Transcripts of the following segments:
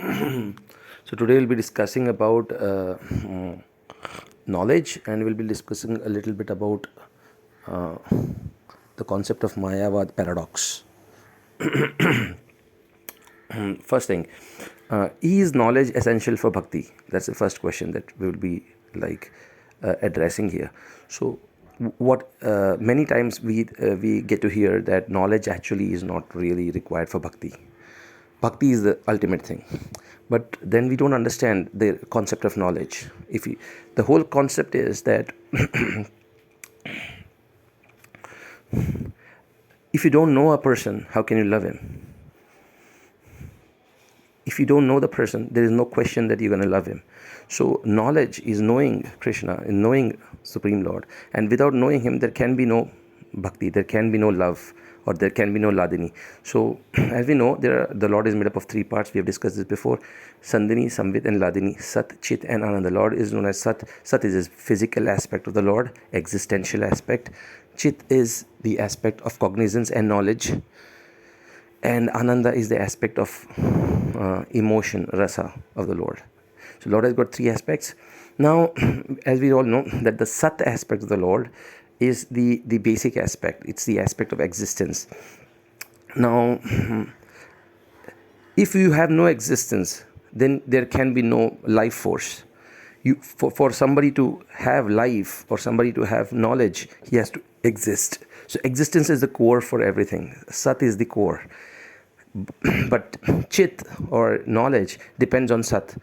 So today we'll be discussing about knowledge, and we'll be discussing a little bit about uh, the concept of Mayavada paradox. First thing, is knowledge essential for bhakti? That's the first question that we will be addressing here. So what many times we get to hear that knowledge actually is not really required for bhakti. Bhakti is the ultimate thing, but then we don't understand the concept of knowledge. The whole concept is that if you don't know a person, how can you love him? If you don't know the person, there is no question that you're going to love him. So knowledge is knowing Krishna and knowing Supreme Lord, and without knowing him there can be no bhakti, there can be no love, or there can be no ladini. So as we know, the Lord is made up of three parts. We have discussed this before: Sandini, Samvit and Ladini. Sat, Chit and Ananda. The Lord is known as Sat. Sat is his physical aspect of the Lord, existential aspect. Chit is the aspect of cognizance and knowledge, and Ananda is the aspect of emotion, rasa of the Lord. So Lord has got three aspects. Now, as we all know, that the Sat aspect of the Lord is the basic aspect. It's the aspect of existence. Now, if you have no existence, then there can be no life force. For somebody to have life, or somebody to have knowledge, he has to exist. So existence is the core for everything. Sat is the core. But Chit, or knowledge, depends on Sat.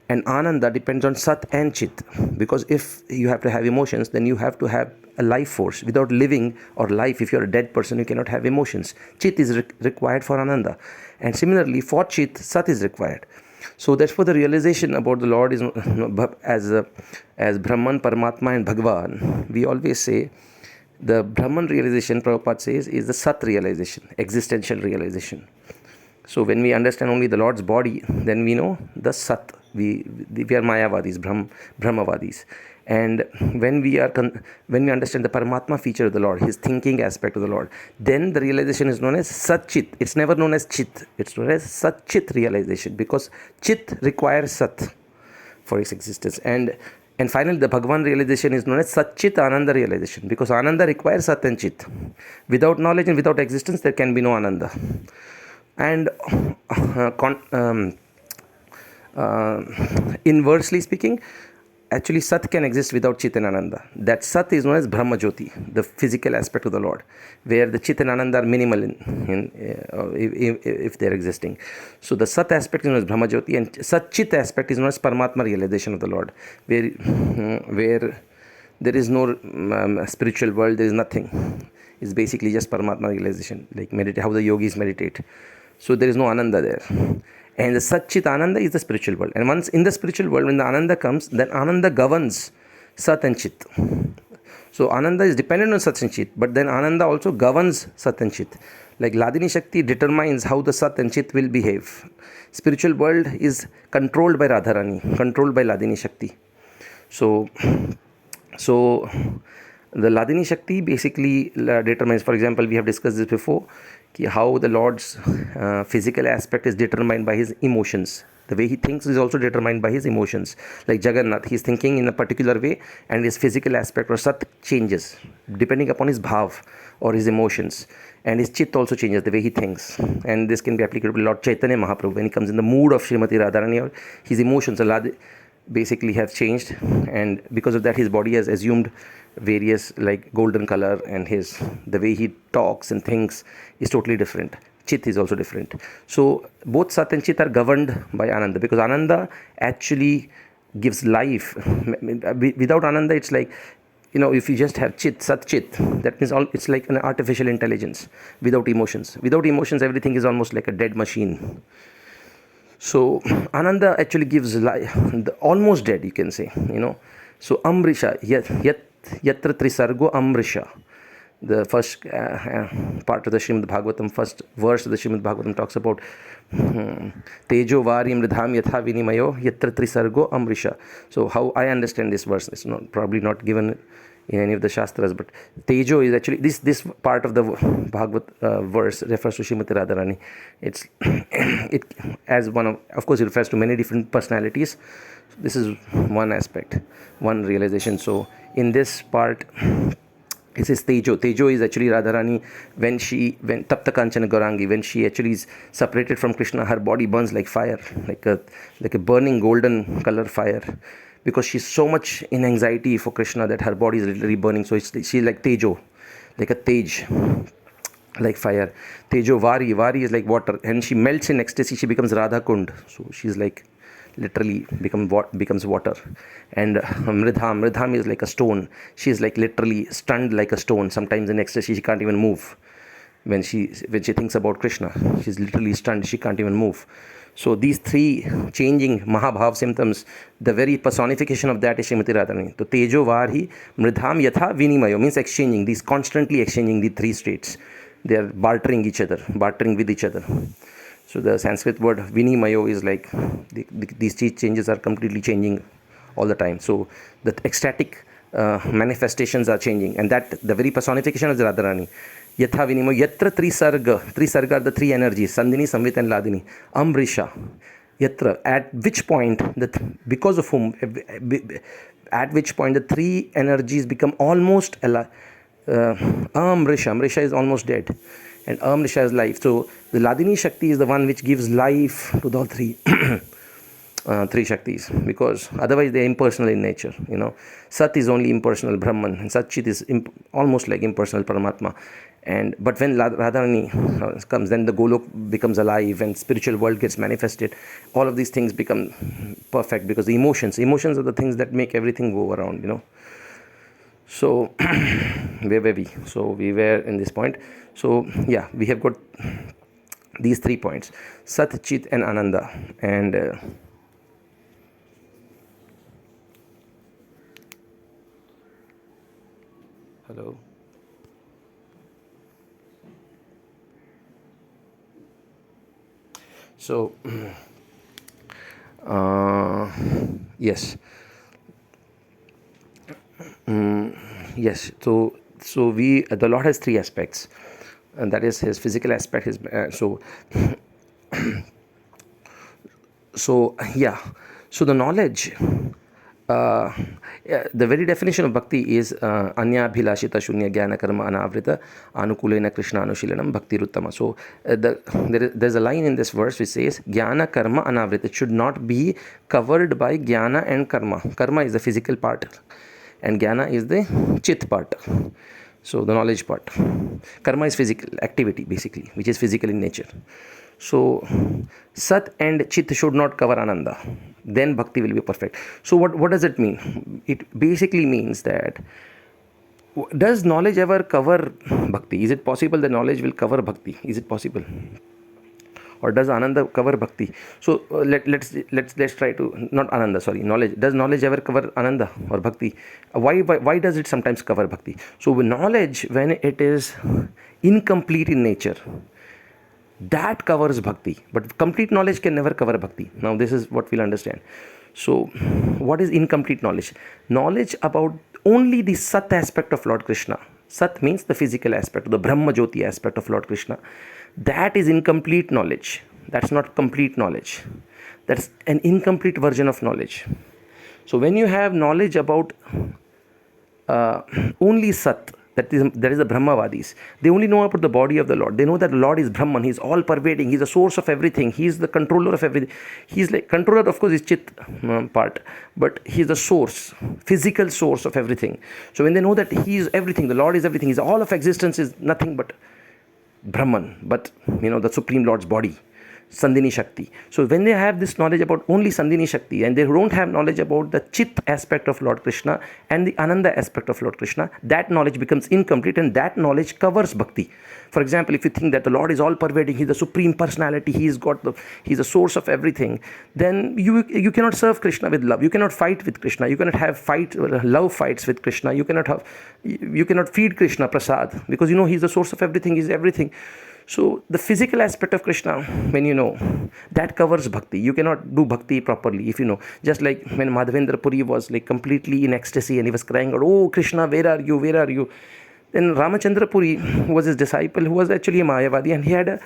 And Ananda depends on Sat and Chit. Because if you have to have emotions, then you have to have a life force. Without living or life, if you're a dead person, you cannot have emotions. Chit is required for Ananda. And similarly, for Chit, Sat is required. So therefore the realization about the Lord is as Brahman, Paramatma and Bhagavan. We always say the Brahman realization, Prabhupada says, is the Sat realization, existential realization. So when we understand only the Lord's body, then we know the Sat. We are Mayavadis, Brahmavadis. And when we understand the Paramatma feature of the Lord, his thinking aspect of the Lord, then the realization is known as Sat Chit. It's never known as Chit. It's known as Sat Chit realization, because Chit requires Sat for its existence. And finally, the Bhagavan realization is known as Sat Chit Ananda realization, because Ananda requires Sat and Chit. Without knowledge and without existence, there can be no Ananda. And inversely speaking, actually Sat can exist without Chit and Ananda. That Sat is known as Brahma Jyoti, the physical aspect of the Lord, where the Chit and Ananda are minimal if they're existing. So the Sat aspect is known as Brahma Jyoti, and Sat Chit aspect is known as Paramatma realization of the Lord, where there is no spiritual world, there is nothing. It's basically just Paramatma realization, like how the yogis meditate. So there is no Ananda there. And the Sat Chit Ananda is the spiritual world. And once in the spiritual world, when the Ananda comes, then Ananda governs Sat and Chit. So Ananda is dependent on Sat and Chit, but then Ananda also governs Sat and Chit. Like Ladini Shakti determines how the Sat and Chit will behave. Spiritual world is controlled by Radharani, controlled by Ladini Shakti. So the Ladini Shakti basically determines, for example, we have discussed this before, how the Lord's physical aspect is determined by his emotions. The way he thinks is also determined by his emotions. Like Jagannath, he's thinking in a particular way, and his physical aspect or Sat changes depending upon his bhav or his emotions. And his Chit also changes, the way he thinks. And this can be applicable to Lord Chaitanya Mahaprabhu. When he comes in the mood of Srimati Radharani, his emotions basically have changed, and because of that his body has assumed various like golden color, and the way he talks and thinks is totally different. Chit is also different. So both Sat and Chit are governed by Ananda, because Ananda actually gives life. Without Ananda, it's like, if you just have Chit, Sat Chit, that means it's like an artificial intelligence without emotions. Without emotions, everything is almost like a dead machine. So Ananda actually gives life, almost dead, you can say, So Amrisha, yatra trisargo Amrisha. The first part of the Srimad Bhagavatam, first verse of the Srimad Bhagavatam talks about Tejo varim ridham yatha vinimayo yatra trisargo Amrisha. So how I understand this verse, it's probably not given in any of the Shastras, but Tejo is actually, this part of the Bhagavad verse refers to Srimati Radharani. It's it as one of course it refers to many different personalities. This is one aspect, one realization. So in this part, it says Tejo. Tejo is actually Radharani when Tapta Kanchana Gaurangi, when she actually is separated from Krishna, her body burns like fire, like a burning golden color fire, because she's so much in anxiety for Krishna that her body is literally burning. So she's like Tejo, like a Tej, like fire. Tejo Vari is like water, and she melts in ecstasy. She becomes Radha Kund. So she's like literally becomes water. And Mridham is like a stone. She's like literally stunned like a stone. Sometimes in ecstasy she can't even move. When she thinks about Krishna, she's literally stunned. She can't even move. So these three changing Mahabhav symptoms, the very personification of that is Srimati Radharani. So Tejo Varhi Mridham Yatha Vinimayo means exchanging. These constantly exchanging the three states. They are bartering with each other. So the Sanskrit word vinimayo is like these changes are completely changing all the time. So the ecstatic manifestations are changing, and that the very personification of Radharani. Yatha vinimayo yatra trisarga are the three energies, Sandhini, Samvit and Ladini. Amrisha, yatra, at which point because of whom, at which point the three energies become almost alive. Amrisha is almost dead, and Amrisha is life. So the Ladini Shakti is the one which gives life to the three three Shaktis, because otherwise they are impersonal in nature. Sat is only impersonal Brahman, and Sat Chit is almost like impersonal Paramatma. But when Radharani comes, then the Goloka becomes alive and spiritual world gets manifested. All of these things become perfect, because the emotions are the things that make everything go around. So where were we? So we were in this point. So yeah, we have got these 3 points: Sat, Chit and Ananda. And hello. So yes. Yes, so the Lord has 3 aspects, and that is his physical aspect. So the knowledge, the very definition of bhakti is anya bhilashita shunya jnana karma anavrita anukulena krishna anushilanam bhakti ruttama. So there's a line in this verse which says jnana karma anavrita. It should not be covered by jnana and karma. Karma is the physical part, and jnana is the chit part, so the knowledge part. Karma is physical activity, basically, which is physical in nature. So Sat and Chit should not cover Ananda. Then bhakti will be perfect. So what does it mean? It basically means that, does knowledge ever cover bhakti? Is it possible that knowledge will cover bhakti? Is it possible? Or does Ananda cover bhakti? So let's try to, not Ananda, sorry, knowledge. Does knowledge ever cover Ananda or bhakti? Why does it sometimes cover bhakti? So with knowledge, when it is incomplete in nature, that covers bhakti. But complete knowledge can never cover bhakti. Now this is what we'll understand. So what is incomplete knowledge? Knowledge about only the Sat aspect of Lord Krishna. Sat means the physical aspect, the Brahma Jyoti aspect of Lord Krishna. That is incomplete knowledge. That's not complete knowledge. That's an incomplete version of knowledge. So when you have knowledge about only Sat, that is the Brahmavadis, they only know about the body of the Lord. They know that the Lord is Brahman. He's all pervading. He's the source of everything. He's the controller of everything. He's like controller, of course, is Chit part, but he's the source, physical source of everything. So when they know that he is everything, the Lord is everything, He's all of existence is nothing but Brahman, but the Supreme Lord's body, Sandhini Shakti. So when they have this knowledge about only Sandhini Shakti, and they don't have knowledge about the Chit aspect of Lord Krishna and the Ananda aspect of Lord Krishna, that knowledge becomes incomplete, and that knowledge covers bhakti. For example, if you think that the Lord is all pervading, He's the Supreme Personality, He's the source of everything, then you cannot serve Krishna with love. You cannot fight with Krishna. You cannot have love fights with Krishna. You cannot feed Krishna prasad, because He's the source of everything. He's everything. So the physical aspect of Krishna, when you know, that covers bhakti. You cannot do bhakti properly if you know. Just like when Madhavendra Puri was like completely in ecstasy and he was crying out, "Oh Krishna, where are you? Where are you?" Then Ramachandra Puri, who was his disciple, who was actually a Mayavadi, and he had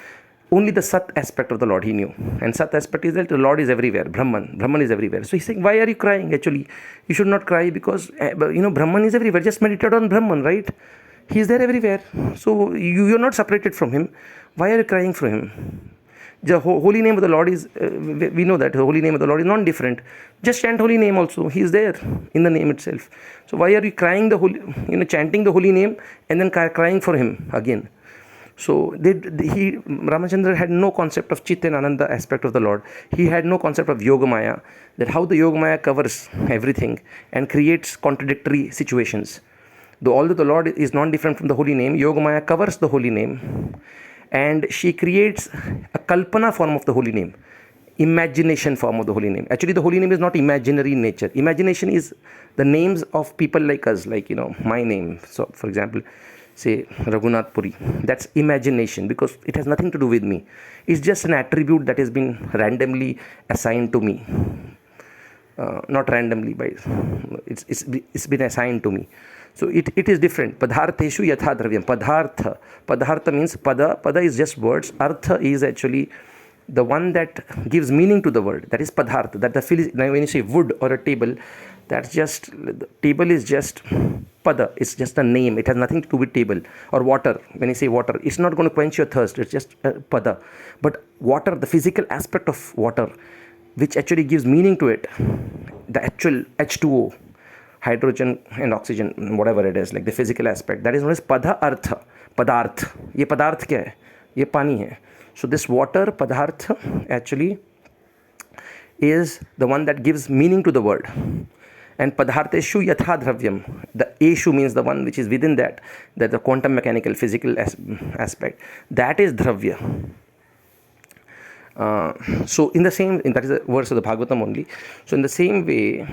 only the Sat aspect of the Lord he knew. And Sat aspect is that the Lord is everywhere. Brahman is everywhere. So he's saying, why are you crying? Actually, you should not cry because, Brahman is everywhere. Just meditate on Brahman, right? He is there everywhere. So you're not separated from him. Why are you crying for him? The holy name of the Lord is, we know that the holy name of the Lord is not different. Just chant holy name also. He is there in the name itself. So why are you crying chanting the holy name and then crying for him again? So Ramachandra had no concept of Chit and Ananda aspect of the Lord. He had no concept of yogamaya, that how the yogamaya covers everything and creates contradictory situations. Although the Lord is not different from the holy name, yogamaya covers the holy name and she creates a kalpana form of the holy name, imagination form of the holy name. Actually, the holy name is not imaginary in nature. Imagination is the names of people like us, like, my name. So, for example, say Raghunath Puri. That's imagination because it has nothing to do with me. It's just an attribute that has been randomly assigned to me. Not randomly, but it's been assigned to me. So it is different. Padartheshu yatha dravyam. Padartha means pada is just words. Artha is actually the one that gives meaning to the word. That is padartha. Now when you say wood or a table, the table is just pada. It's just a name. It has nothing to do with table. Or water. When you say water, it's not going to quench your thirst. It's just pada. But water, the physical aspect of water, which actually gives meaning to it, the actual H2O, hydrogen and oxygen, whatever it is, like the physical aspect, that is known as padartha. Padarth. Ye padarth kya hai? Ye pani hai. So this water, padartha, actually is the one that gives meaning to the word. And padartheshu yatha dravyam. The eshu means the one which is within that the quantum mechanical physical aspect. That is dravya. So that is a verse of the Bhagavatam only. So in the same way,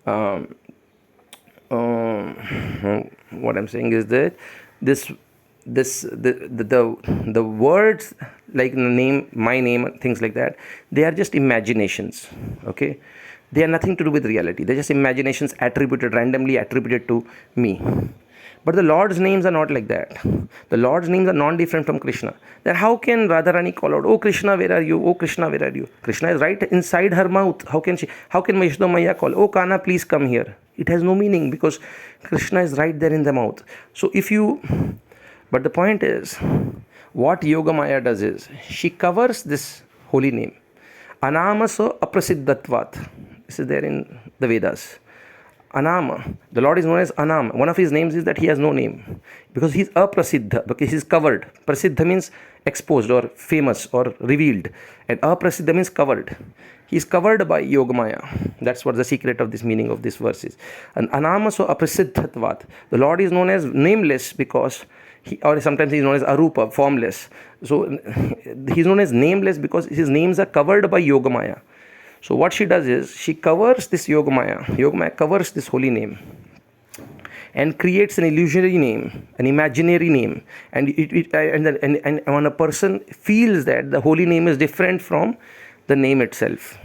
what I'm saying is that the words like name, my name, things like that, they are just imaginations. Okay, they are nothing to do with reality. They're just imaginations randomly attributed to me. But the Lord's names are not like that. The Lord's names are non-different from Krishna. Then how can Radharani call out, "Oh Krishna, where are you? Oh Krishna, where are you?" Krishna is right inside her mouth. How can yashoda call, "Oh Kana, please come here"? It has no meaning because Krishna is right there in the mouth. But the point is, what yogamaya does is, she covers this holy name. Anamaso aprasiddhatvat. This is there in the Vedas. Anama. The Lord is known as Anam. One of his names is that he has no name. Because he's aprasiddha, because he's covered. Prasiddha means exposed or famous or revealed. And aprasiddha means covered. He's covered by yogamaya. That's what the secret of this meaning of this verse is. And Anamaso aprasiddhatvat. The Lord is known as nameless because or sometimes he's known as arupa, formless. So he's known as nameless because his names are covered by yogamaya. So what she does is, she covers this yogamaya. Yogamaya covers this holy name and creates an illusionary name, an imaginary name. And when a person feels that the holy name is different from the name itself,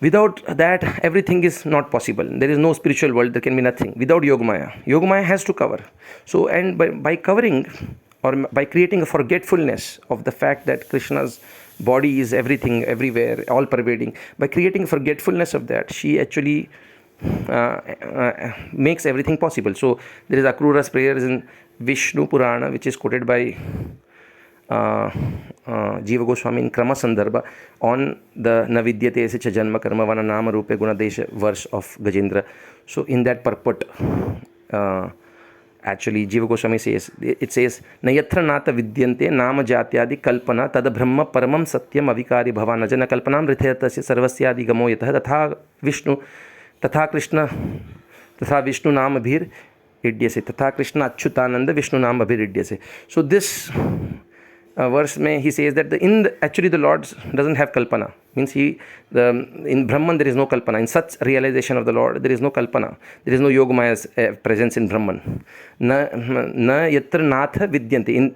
without that, everything is not possible. There is no spiritual world. There can be nothing without yogamaya. Yogamaya has to cover. So, and by covering or by creating a forgetfulness of the fact that Krishna's body is everything, everywhere, all pervading, by creating a forgetfulness of that, she actually makes everything possible. So there is Akrura's prayers in Vishnu Purana, which is quoted by Jiva Goswami in Krama Sandarbha on the Na vidyate se cha janma karma vana nama rupe guna desha verse of Gajendra. So in that purport, actually Jiva Goswami says, "Na yatra nath vidyante nama jatyadi kalpana tada brahma paramam satyam avikari bhavana jana kalpanam rithyatasya sarvasyadi gamo yatah tatha Vishnu tatha Krishna tatha Vishnu naam abhir idyase tatha Krishna achyutananda Vishnu naam abhir idyase." So this verse mein he says that actually the Lord doesn't have kalpana. Means in Brahman there is no kalpana. In such realization of the Lord there is no kalpana. There is no yogamaya's presence in Brahman. Na yatra nath vidyante.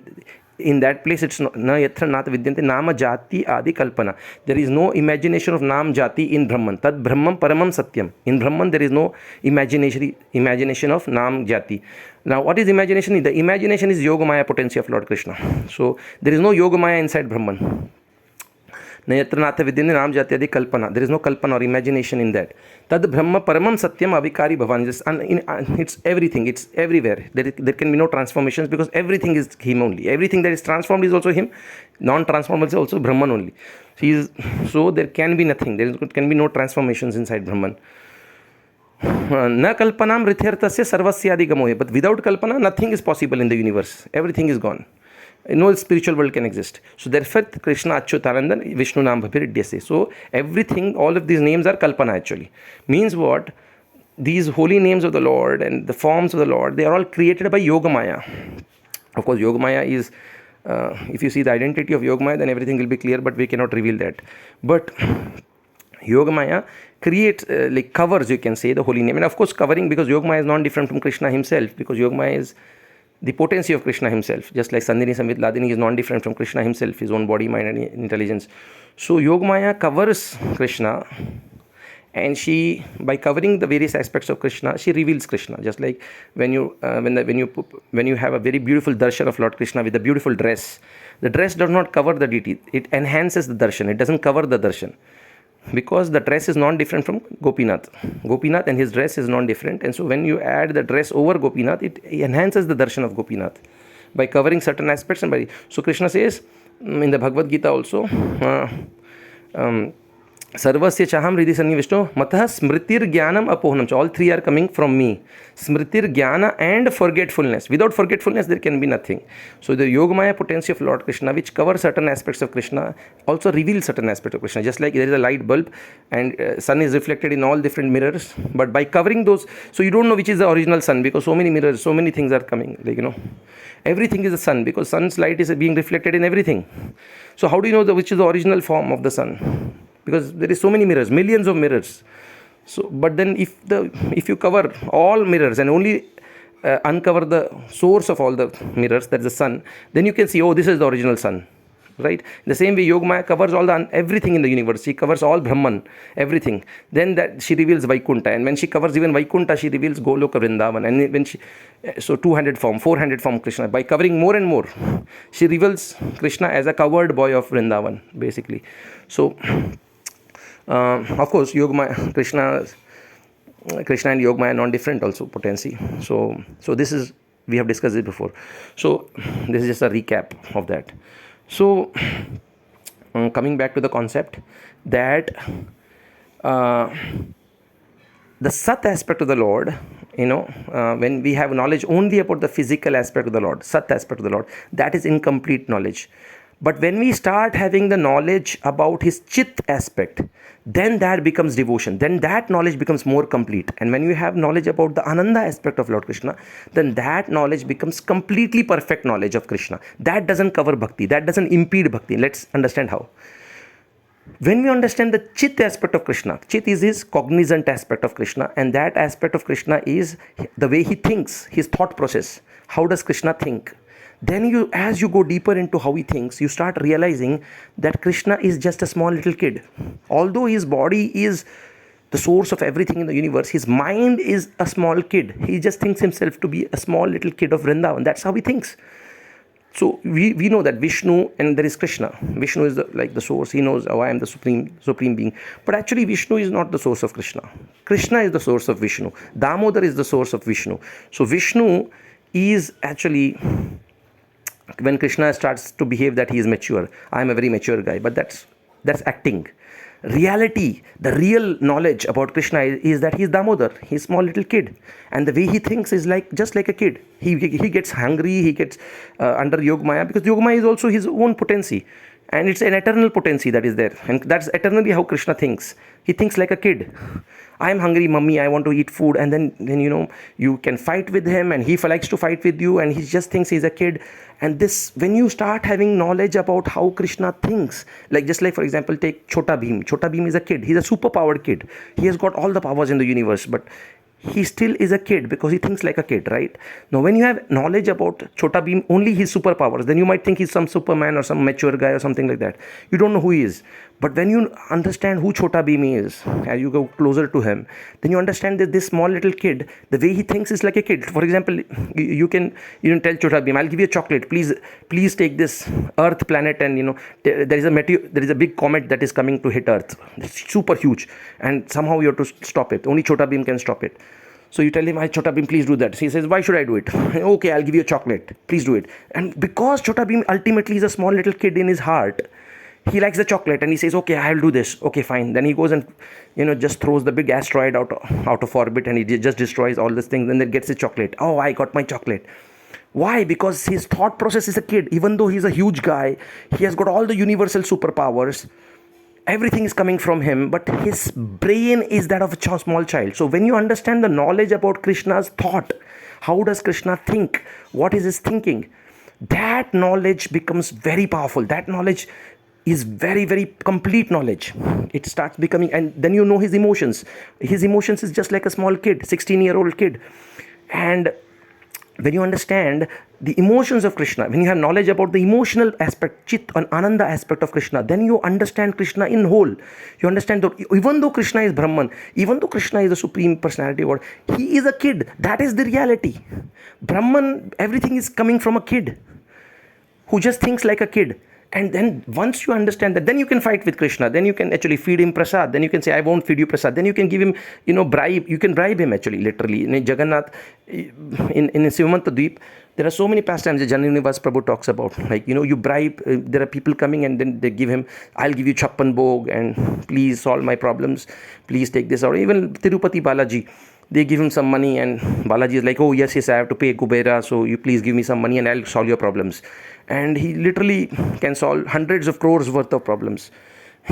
in that place it's na yatra nath vidyante nama jati adi kalpana. There is no imagination of naam jati in Brahman. Tad Brahman paramam satyam. In Brahman there is no imagination of naam jati. Now what is imagination? The imagination is yogamaya potency of Lord Krishna. So there is no yogamaya inside Brahman. Nayatra natha vidyante naam jati adi kalpana. There is no kalpana or imagination in that. Tad brahma paramam satyam avikari bhavan. It's everything. It's everywhere. There can be no transformations because everything is him only. Everything that is transformed is also him. Non-transformed is also Brahman only. So there can be nothing. There can be no transformations inside Brahman. Na kalpanam rithirtasya sarvasyadi gamohe. But without kalpana, nothing is possible in the universe. Everything is gone. No spiritual world can exist. So therefore, Krishna, achyuta, and then Vishnu naam bhapiridhyase. So everything, all of these names are kalpana actually. Means what? These holy names of the Lord and the forms of the Lord, they are all created by yogamaya. Of course, yogamaya is, if you see the identity of yogamaya, then everything will be clear, but we cannot reveal that. But yogamaya creates, like covers, you can say, the holy name. And of course, covering, because yogamaya is non-different from Krishna himself, because yogamaya is the potency of Krishna himself, just like Sandhini Samvit Ladini is non-different from Krishna himself, his own body, mind and intelligence. So Yogamaya covers Krishna, and she, by covering the various aspects of Krishna, she reveals Krishna. Just like when you have a very beautiful darshan of Lord Krishna with a beautiful dress, the dress does not cover the deity, it enhances the darshan, it doesn't cover the darshan. Because the dress is non-different from Gopinath. Gopinath and his dress is non-different. And so when you add the dress over Gopinath, it enhances the darshan of Gopinath by covering certain aspects. So Krishna says in the Bhagavad Gita also, Sarvasya chaham ridhi sannivishto matah smritir jnanam apohanam. So all three are coming from me. Smritir jnana and forgetfulness. Without forgetfulness, there can be nothing. So the yogamaya potency of Lord Krishna, which covers certain aspects of Krishna, also reveals certain aspects of Krishna. Just like there is a light bulb and sun is reflected in all different mirrors. But by covering those, so you don't know which is the original sun because so many mirrors, so many things are coming. Everything is the sun because sun's light is being reflected in everything. So how do you know which is the original form of the sun? Because there is so many mirrors, millions of mirrors. So, but then if you cover all mirrors and only uncover the source of all the mirrors, that's the sun, then you can see, oh, this is the original sun, right? The same way Yogamaya covers everything in the universe. She covers all Brahman, everything. Then that she reveals Vaikuntha, and when she covers even Vaikuntha, she reveals Goloka Vrindavan. And when so 200 form, 400 form Krishna. By covering more and more, she reveals Krishna as a covered boy of Vrindavan, basically. So of course, Yogamaya, Krishna and Yogamaya are non-different also potency. So this is, we have discussed it before. So this is just a recap of that. So coming back to the concept that the Sat aspect of the Lord, when we have knowledge only about the physical aspect of the Lord, Sat aspect of the Lord, that is incomplete knowledge. But when we start having the knowledge about his Chit aspect, then that becomes devotion. Then that knowledge becomes more complete. And when you have knowledge about the Ananda aspect of Lord Krishna, then that knowledge becomes completely perfect knowledge of Krishna. That doesn't cover bhakti. That doesn't impede bhakti. Let's understand how. When we understand the Chit aspect of Krishna, Chit is his cognizant aspect of Krishna, and that aspect of Krishna is the way he thinks, his thought process. How does Krishna think? Then as you go deeper into how he thinks, you start realizing that Krishna is just a small little kid. Although his body is the source of everything in the universe, his mind is a small kid. He just thinks himself to be a small little kid of Vrindavan. That's how he thinks. So we know that Vishnu and there is Krishna. Vishnu is the source. He knows, oh, I am the supreme being. But actually Vishnu is not the source of Krishna. Krishna is the source of Vishnu. Damodar is the source of Vishnu. So Vishnu is actually, when Krishna starts to behave that he is mature, I am a very mature guy, but that's acting. Reality, the real knowledge about Krishna is that he is Damodar, he is a small little kid, and the way he thinks is just like a kid. He gets hungry, he gets under Yogamaya, because Yogamaya is also his own potency, and it's an eternal potency that is there, and that's eternally how Krishna thinks. He thinks like a kid. I am hungry, mummy, I want to eat food. And then you can fight with him, and he likes to fight with you, and he just thinks he's a kid. And this, when you start having knowledge about how Krishna thinks, just like for example, take Chota Bheem. Chota Bheem is a kid. He's a super powered kid. He has got all the powers in the universe, but he still is a kid because he thinks like a kid, right? Now, when you have knowledge about Chota Bheem, only his superpowers, then you might think he's some Superman or some mature guy or something like that. You don't know who he is. But when you understand who Chota Bheem is, as you go closer to him, then you understand that this small little kid, the way he thinks is like a kid. For example, you can tell Chota Bheem, I'll give you a chocolate. Please take this Earth planet, and there is a big comet that is coming to hit Earth. It's super huge, and somehow you have to stop it. Only Chota Bheem can stop it. So you tell him, Chota Bheem, please do that. So he says, why should I do it? Okay, I'll give you a chocolate. Please do it. And because Chota Bheem ultimately is a small little kid in his heart, he likes the chocolate and he says, okay, I'll do this. Okay, fine. Then he goes and, just throws the big asteroid out of orbit, and he just destroys all these things, and then gets the chocolate. Oh, I got my chocolate. Why? Because his thought process is a kid. Even though he's a huge guy, he has got all the universal superpowers. Everything is coming from him, but his brain is that of a small child. So when you understand the knowledge about Krishna's thought, how does Krishna think? What is his thinking? That knowledge becomes very powerful. That knowledge is very, very complete knowledge. It starts becoming, and then you know his emotions. His emotions is just like a small kid, 16-year-old kid. And when you understand the emotions of Krishna, when you have knowledge about the emotional aspect, chit and ananda aspect of Krishna, then you understand Krishna in whole. You understand that even though Krishna is Brahman, even though Krishna is the supreme personality of God, he is a kid. That is the reality. Brahman, everything is coming from a kid who just thinks like a kid. And then once you understand that, then you can fight with Krishna. Then you can actually feed him prasad. Then you can say, I won't feed you prasad. Then you can give him, bribe. You can bribe him actually, literally. In Jagannath, in Sivamanta Dweep, there are so many pastimes that Jananivas Prabhu talks about. Like, you bribe, there are people coming and then they give him, I'll give you Chappan Bhog and please solve my problems. Please take this. Or even Tirupati Balaji, they give him some money and Balaji is like, oh, yes, I have to pay Kubera. So you please give me some money and I'll solve your problems. And he literally can solve hundreds of crores worth of problems.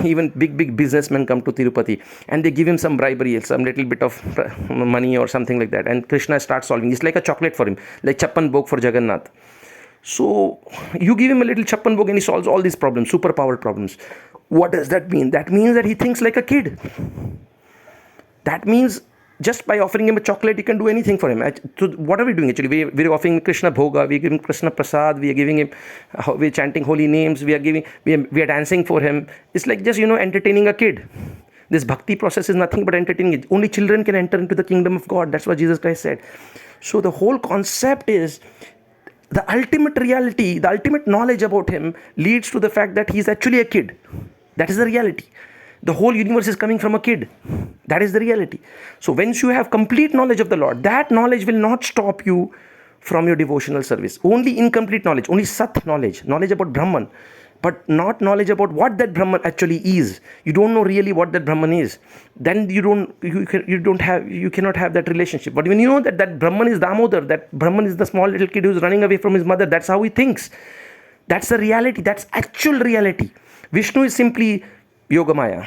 Even big businessmen come to Tirupati and they give him some bribery, some little bit of money or something like that. And Krishna starts solving. It's like a chocolate for him, like Chappan Bhog for Jagannath. So you give him a little Chappan Bhog and he solves all these problems, superpowered problems. What does that mean? That means that he thinks like a kid. That means just by offering him a chocolate, you can do anything for him. So what are we doing actually? We're offering him Krishna Bhoga, we're giving Krishna Prasad, we are giving him, we're chanting holy names, we are dancing for him. It's like just, entertaining a kid. This bhakti process is nothing but entertaining. Only children can enter into the kingdom of God. That's what Jesus Christ said. So the whole concept is the ultimate reality, the ultimate knowledge about him leads to the fact that he's actually a kid. That is the reality. The whole universe is coming from a kid. That is the reality. So once you have complete knowledge of the Lord, that knowledge will not stop you from your devotional service. Only incomplete knowledge, only sat knowledge about Brahman, but not knowledge about what that Brahman actually is. You don't know really what that Brahman is. Then you cannot have that relationship. But when you know that Brahman is Damodar, that Brahman is the small little kid who's running away from his mother, that's how he thinks. That's the reality. That's actual reality. Vishnu is simply yogamaya.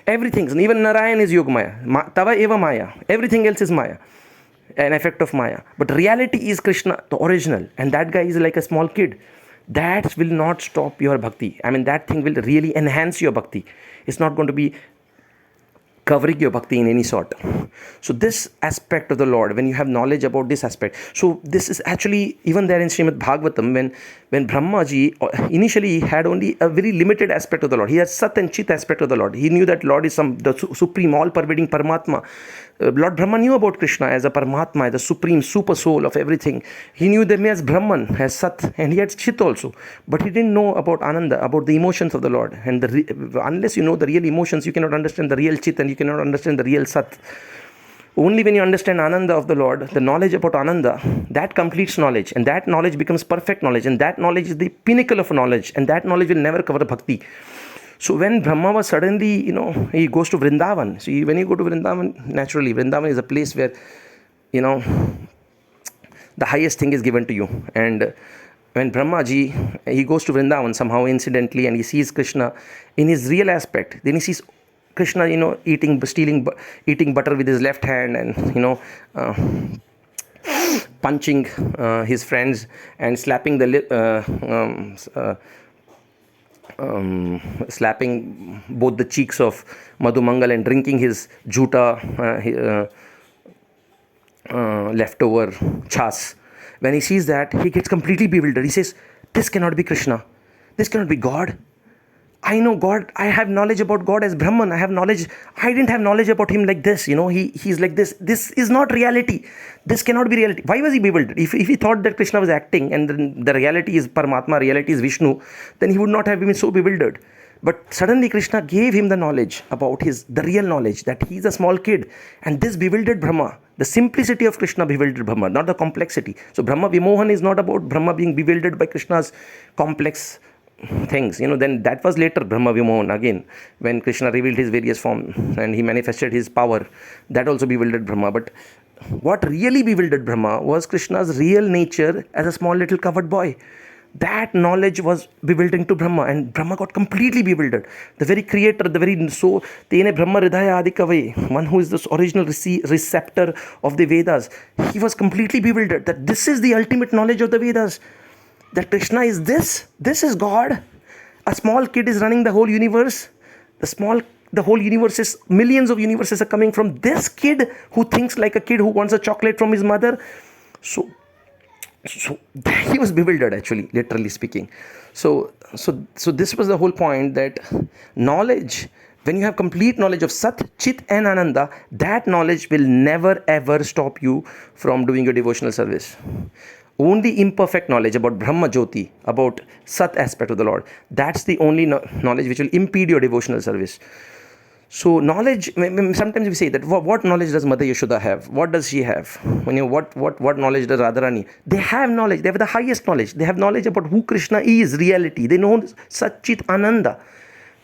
Everything, even Narayan is yogamaya. Tava eva maya. Everything else is maya, an effect of maya. But reality is Krishna, the original. And that guy is like a small kid. That will not stop your bhakti. That thing will really enhance your bhakti. It's not going to be covering your bhakti in any sort. So this aspect of the Lord, when you have knowledge about this aspect, so this is actually even there in Srimad Bhagavatam, when Brahmaji initially had only a very limited aspect of the Lord. He has Sat and Chit aspect of the Lord. He knew that Lord is the supreme, all-pervading Paramatma. Lord Brahma knew about Krishna as a Paramatma, as the supreme super soul of everything. He knew them as Brahman, as Sat, and he had Chit also. But he didn't know about Ananda, about the emotions of the Lord. And unless you know the real emotions, you cannot understand the real Chit and you cannot understand the real Sat. Only when you understand Ananda of the Lord, the knowledge about Ananda, that completes knowledge. And that knowledge becomes perfect knowledge. And that knowledge is the pinnacle of knowledge. And that knowledge will never cover bhakti. So when Brahma was suddenly, he goes to Vrindavan. See, when you go to Vrindavan, naturally, Vrindavan is a place where, the highest thing is given to you. And when Brahmaji, he goes to Vrindavan somehow incidentally and he sees Krishna in his real aspect, then he sees Krishna, eating butter with his left hand and, punching his friends and slapping slapping both the cheeks of Madhumangal and drinking his juta, leftover chas. When he sees that, he gets completely bewildered. He says, this cannot be Krishna. This cannot be God. I know God. I have knowledge about God as Brahman. I have knowledge. I didn't have knowledge about him like this. He's like this. This is not reality. This cannot be reality. Why was he bewildered? If he thought that Krishna was acting and then the reality is Paramatma, reality is Vishnu, then he would not have been so bewildered. But suddenly Krishna gave him the knowledge about the real knowledge that he's a small kid. And this bewildered Brahma. The simplicity of Krishna bewildered Brahma, not the complexity. So Brahma Vimohan is not about Brahma being bewildered by Krishna's complex things. Then that was later Brahma Vimohan again, when Krishna revealed his various forms and he manifested his power. That also bewildered Brahma. But what really bewildered Brahma was Krishna's real nature as a small little covered boy. That knowledge was bewildering to Brahma, and Brahma got completely bewildered. The very creator, Tene Brahma Hridaya Adikave, one who is the original receptor of the Vedas, he was completely bewildered that this is the ultimate knowledge of the Vedas. That Krishna is this is God. A small kid is running the whole universe. The whole universe is, millions of universes are coming from this kid who thinks like a kid who wants a chocolate from his mother. So he was bewildered, actually, literally speaking. So this was the whole point, that knowledge, when you have complete knowledge of Sat, Chit and Ananda, that knowledge will never ever stop you from doing your devotional service. Only imperfect knowledge about Brahma Jyoti, about Sat aspect of the Lord, that's the only knowledge which will impede your devotional service. So knowledge, sometimes we say that what knowledge does Mother Yashoda have? What does she have? What knowledge does Radharani? They have knowledge. They have the highest knowledge. They have knowledge about who Krishna is, reality. They know Satchit Ananda.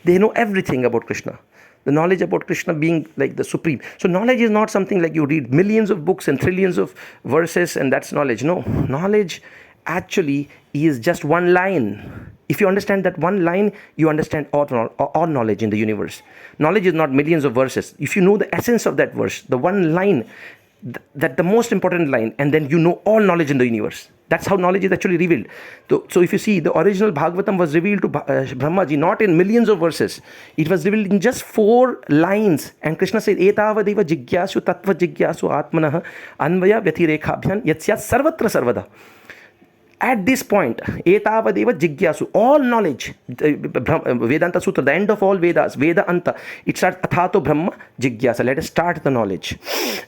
They know everything about Krishna. The knowledge about Krishna being like the supreme. So knowledge is not something like you read millions of books and trillions of verses and that's knowledge. No, knowledge actually is just one line. If you understand that one line, you understand all knowledge in the universe. Knowledge is not millions of verses. If you know the essence of that verse, the one line, that the most important line, and then you know all knowledge in the universe. That's how knowledge is actually revealed. So if you see, the original Bhagavatam was revealed to Brahmaji not in millions of verses. It was revealed in just 4 lines. And Krishna said, Etavadeva jigyasu tattva jigyasu atmanah anvaya vyatirekhabhyan yatsya sarvatra sarvada. At this point, etavadeva jigyasu, all knowledge, Vedanta Sutra, the end of all Vedas, Veda Anta, it starts athato Brahma jigyasa. Let us start the knowledge.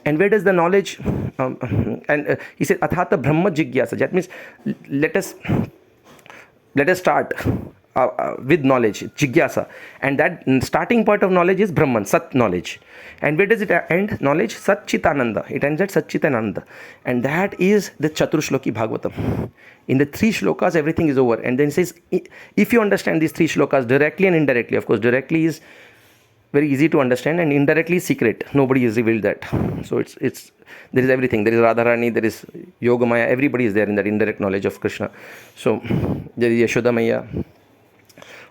And where does the knowledge, he said athata Brahma jigyasa. That means let us start with knowledge, jigyasa. And that starting point of knowledge is Brahman, Sat knowledge. And where does it end? Knowledge, Sat Chitananda. It ends at Sat Chitananda. And that is the Chaturshloki Bhagavatam. In the 3 shlokas, everything is over. And then it says, if you understand these 3 shlokas directly and indirectly, of course, directly is very easy to understand, and indirectly is secret. Nobody has revealed that. So there is everything. There is Radharani, there is Yogamaya, everybody is there in that indirect knowledge of Krishna. So there is Yashoda.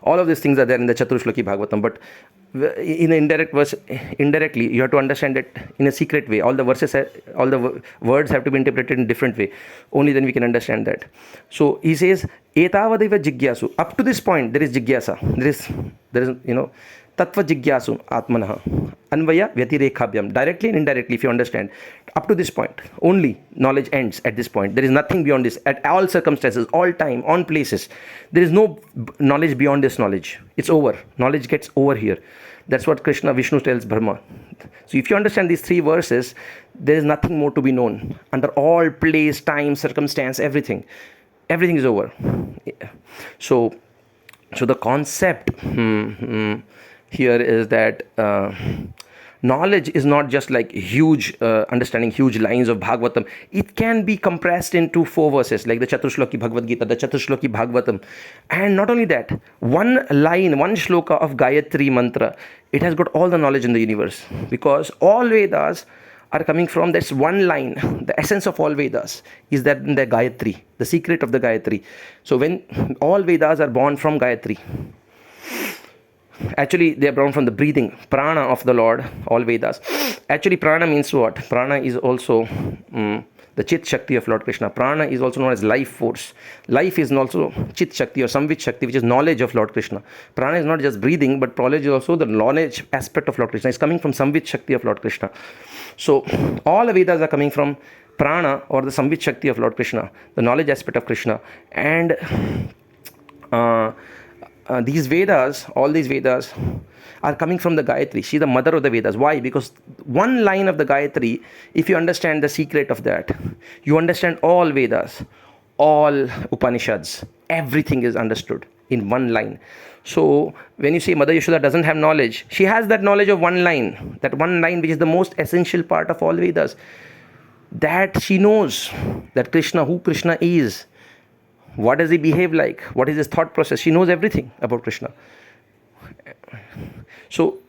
All of these things are there in the Chaturshloki Bhagavatam, but in the indirect verse, indirectly, you have to understand it in a secret way. All the words have to be interpreted in a different way. Only then we can understand that. So he says, Etavadeva jigyasu. Up to this point, there is jigyasa. There is tattva jigyasu atmanah anvaya vyatirekhabhyam. Directly and indirectly, if you understand. Up to this point, only knowledge ends at this point. There is nothing beyond this. At all circumstances, all time, on places, there is no knowledge beyond this knowledge. It's over. Knowledge gets over here. That's what Vishnu tells Brahma. So if you understand these 3 verses, there is nothing more to be known. Under all place, time, circumstance, everything is over. So the concept here is that knowledge is not just like huge, understanding huge lines of Bhagavatam. It can be compressed into 4 verses, like the Chaturshloki Bhagavad Gita, the Chaturshloki Bhagavatam. And not only that, one line, one shloka of Gayatri mantra, it has got all the knowledge in the universe. Because all Vedas are coming from this one line. The essence of all Vedas is that in the Gayatri, the secret of the Gayatri. So when all Vedas are born from Gayatri, actually they are born from the breathing, prana of the Lord, all Vedas. Actually prana means what? Prana is also the Chit Shakti of Lord Krishna. Prana is also known as life force. Life is also Chit Shakti or Samvit Shakti, which is knowledge of Lord Krishna. Prana is not just breathing, but knowledge is also the knowledge aspect of Lord Krishna. It's coming from Samvit Shakti of Lord Krishna. So all the Vedas are coming from prana or the Samvit Shakti of Lord Krishna, the knowledge aspect of Krishna. And these Vedas, all these Vedas are coming from the Gayatri. She's the mother of the Vedas. Why? Because one line of the Gayatri, if you understand the secret of that, you understand all Vedas, all Upanishads, everything is understood in one line. So when you say Mother Yashoda doesn't have knowledge, she has that knowledge of one line, that one line which is the most essential part of all Vedas. That she knows that Krishna, who Krishna is, what does he behave like, what is his thought process. She knows everything about Krishna. So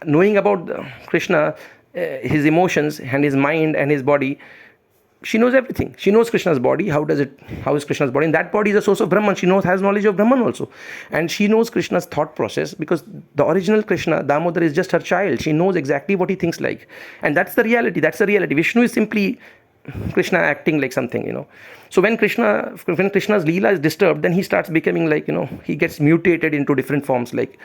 knowing about Krishna, his emotions and his mind and his body, she knows everything. She knows Krishna's body. How is Krishna's body? And that body is a source of Brahman. She has knowledge of Brahman also. And she knows Krishna's thought process, because the original Krishna, Damodar, is just her child. She knows exactly what he thinks like. And that's the reality. That's the reality. Vishnu is simply Krishna acting like something. So when Krishna's Leela is disturbed, then he starts becoming like, he gets mutated into different forms like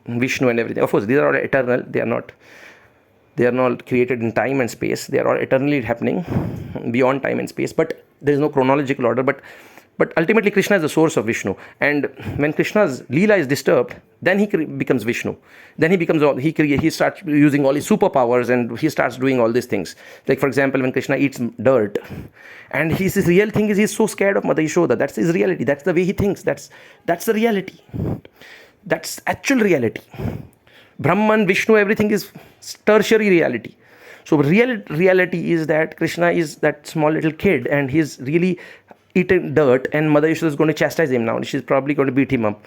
Vishnu and everything. Of course, these are all eternal. They are not created in time and space. They are all eternally happening beyond time and space. But there is no chronological order. But ultimately, Krishna is the source of Vishnu. And when Krishna's Leela is disturbed, then he becomes Vishnu. Then he starts using all his superpowers, and he starts doing all these things. Like, for example, when Krishna eats dirt, and his real thing is he's so scared of Mother Yashoda. That's his reality. That's the way he thinks. That's the reality. That's actual reality. Brahman, Vishnu, everything is tertiary reality. So real reality is that Krishna is that small little kid, and he's really eating dirt, and Mother Yashoda is going to chastise him now. She's probably going to beat him up.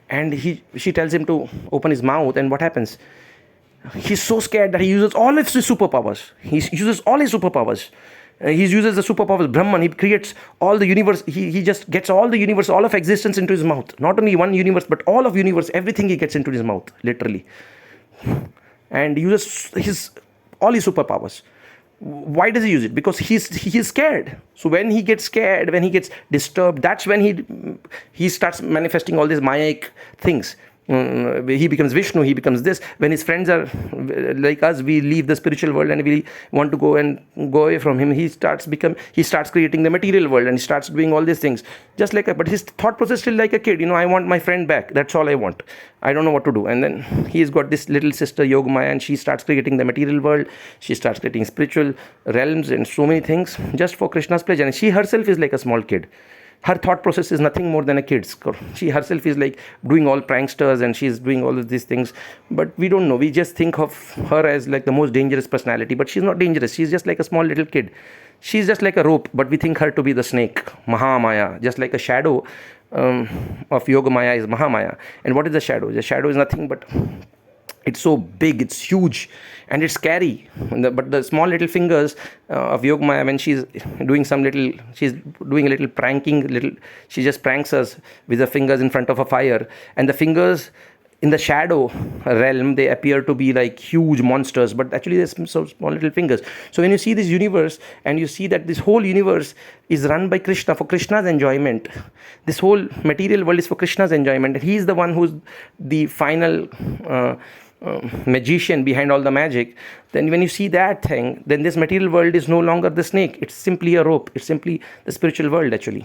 And she tells him to open his mouth, and what happens? He's so scared that he uses all of his superpowers. He uses all his superpowers. He uses the superpowers Brahman. He creates all the universe. He just gets all the universe, all of existence into his mouth. Not only one universe, but all of universe, everything he gets into his mouth, literally. And uses all his superpowers. Why does he use it? Because he is scared. So when he gets scared, when he gets disturbed, that's when he starts manifesting all these Mayic things. He becomes Vishnu, he becomes this. When his friends are like us, we leave the spiritual world and we want to go away from him. He starts creating the material world, and he starts doing all these things. But his thought process is still like a kid. I want my friend back. That's all I want. I don't know what to do. And then he's got this little sister Yogamaya, and she starts creating the material world. She starts creating spiritual realms and so many things just for Krishna's pleasure. And she herself is like a small kid. Her thought process is nothing more than a kid's. She herself is like doing all pranksters, and she's doing all of these things. But we don't know. We just think of her as like the most dangerous personality. But she's not dangerous. She's just like a small little kid. She's just like a rope, but we think her to be the snake, Mahamaya. Just like a shadow of Yogamaya is Mahamaya. And what is the shadow? The shadow is nothing but... It's so big, it's huge, and it's scary. But the small little fingers of Yogamaya, when she's doing a little pranking, she just pranks us with the fingers in front of a fire. And the fingers in the shadow realm, they appear to be like huge monsters, but actually they're so small little fingers. So when you see this universe, and you see that this whole universe is run by Krishna for Krishna's enjoyment, this whole material world is for Krishna's enjoyment, and he is the one who's the final magician behind all the magic. Then when you see that thing, then this material world is no longer the snake. It's simply a rope. It's simply the spiritual world, actually.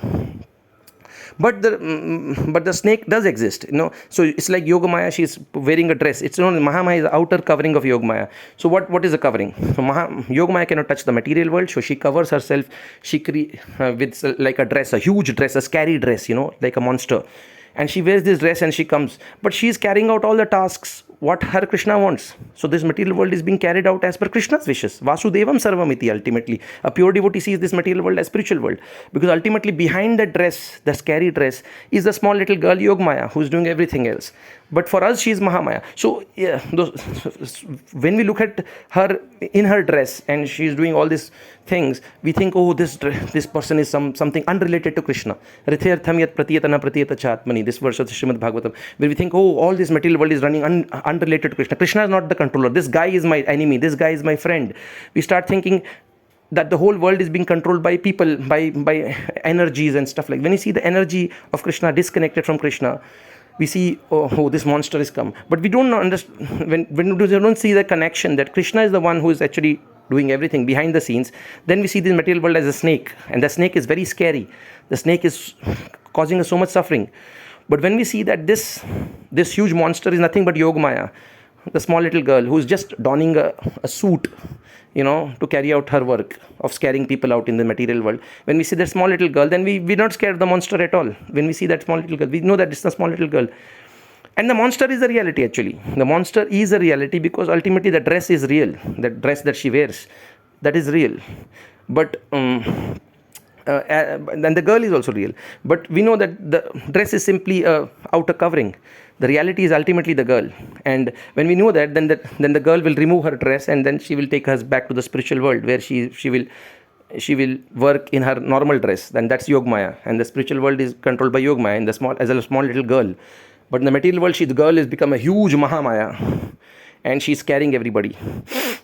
But the snake does exist, So it's like Yogamaya. She's wearing a dress. It's not Mahamaya is the outer covering of Yogamaya. So what is the covering? So Yogamaya cannot touch the material world, so she covers herself. She with like a dress, a huge dress, a scary dress, like a monster. And she wears this dress and she comes. But she is carrying out all the tasks what her Krishna wants. So this material world is being carried out as per Krishna's wishes. Vasudevam Sarvamiti, ultimately. A pure devotee sees this material world as spiritual world. Because ultimately behind the dress, the scary dress, is the small little girl Yogamaya who's doing everything else. But for us, she is Mahamaya. So yeah, when we look at her in her dress and she's doing all these things, we think, oh, this person is something unrelated to Krishna. Rithayartham yat pratiyatana pratiyata chatmani, this verse of the Srimad Bhagavatam, where we think, oh, all this material world is running unrelated to Krishna. Krishna is not the controller. This guy is my enemy. This guy is my friend. We start thinking that the whole world is being controlled by people, by energies and stuff like that. When you see the energy of Krishna disconnected from Krishna, we see, oh, this monster is come. But we don't understand, when we don't see the connection that Krishna is the one who is actually doing everything behind the scenes, then we see the material world as a snake, and the snake is very scary. The snake is causing us so much suffering. But when we see that this huge monster is nothing but yogamaya, the small little girl who's just donning a suit, to carry out her work of scaring people out in the material world. When we see that small little girl, then we're not scared of the monster at all. When we see that small little girl, we know that it's a small little girl. And the monster is a reality, actually. The monster is a reality because ultimately the dress is real. The dress that she wears, that is real. But and the girl is also real. But we know that the dress is simply a outer covering. The reality is ultimately the girl. And when we know that, then the girl will remove her dress, and then she will take us back to the spiritual world where she will work in her normal dress. Then that's yogamaya, and the spiritual world is controlled by yogamaya in as a small little girl. But in the material world, the girl has become a huge mahamaya, and she's carrying everybody.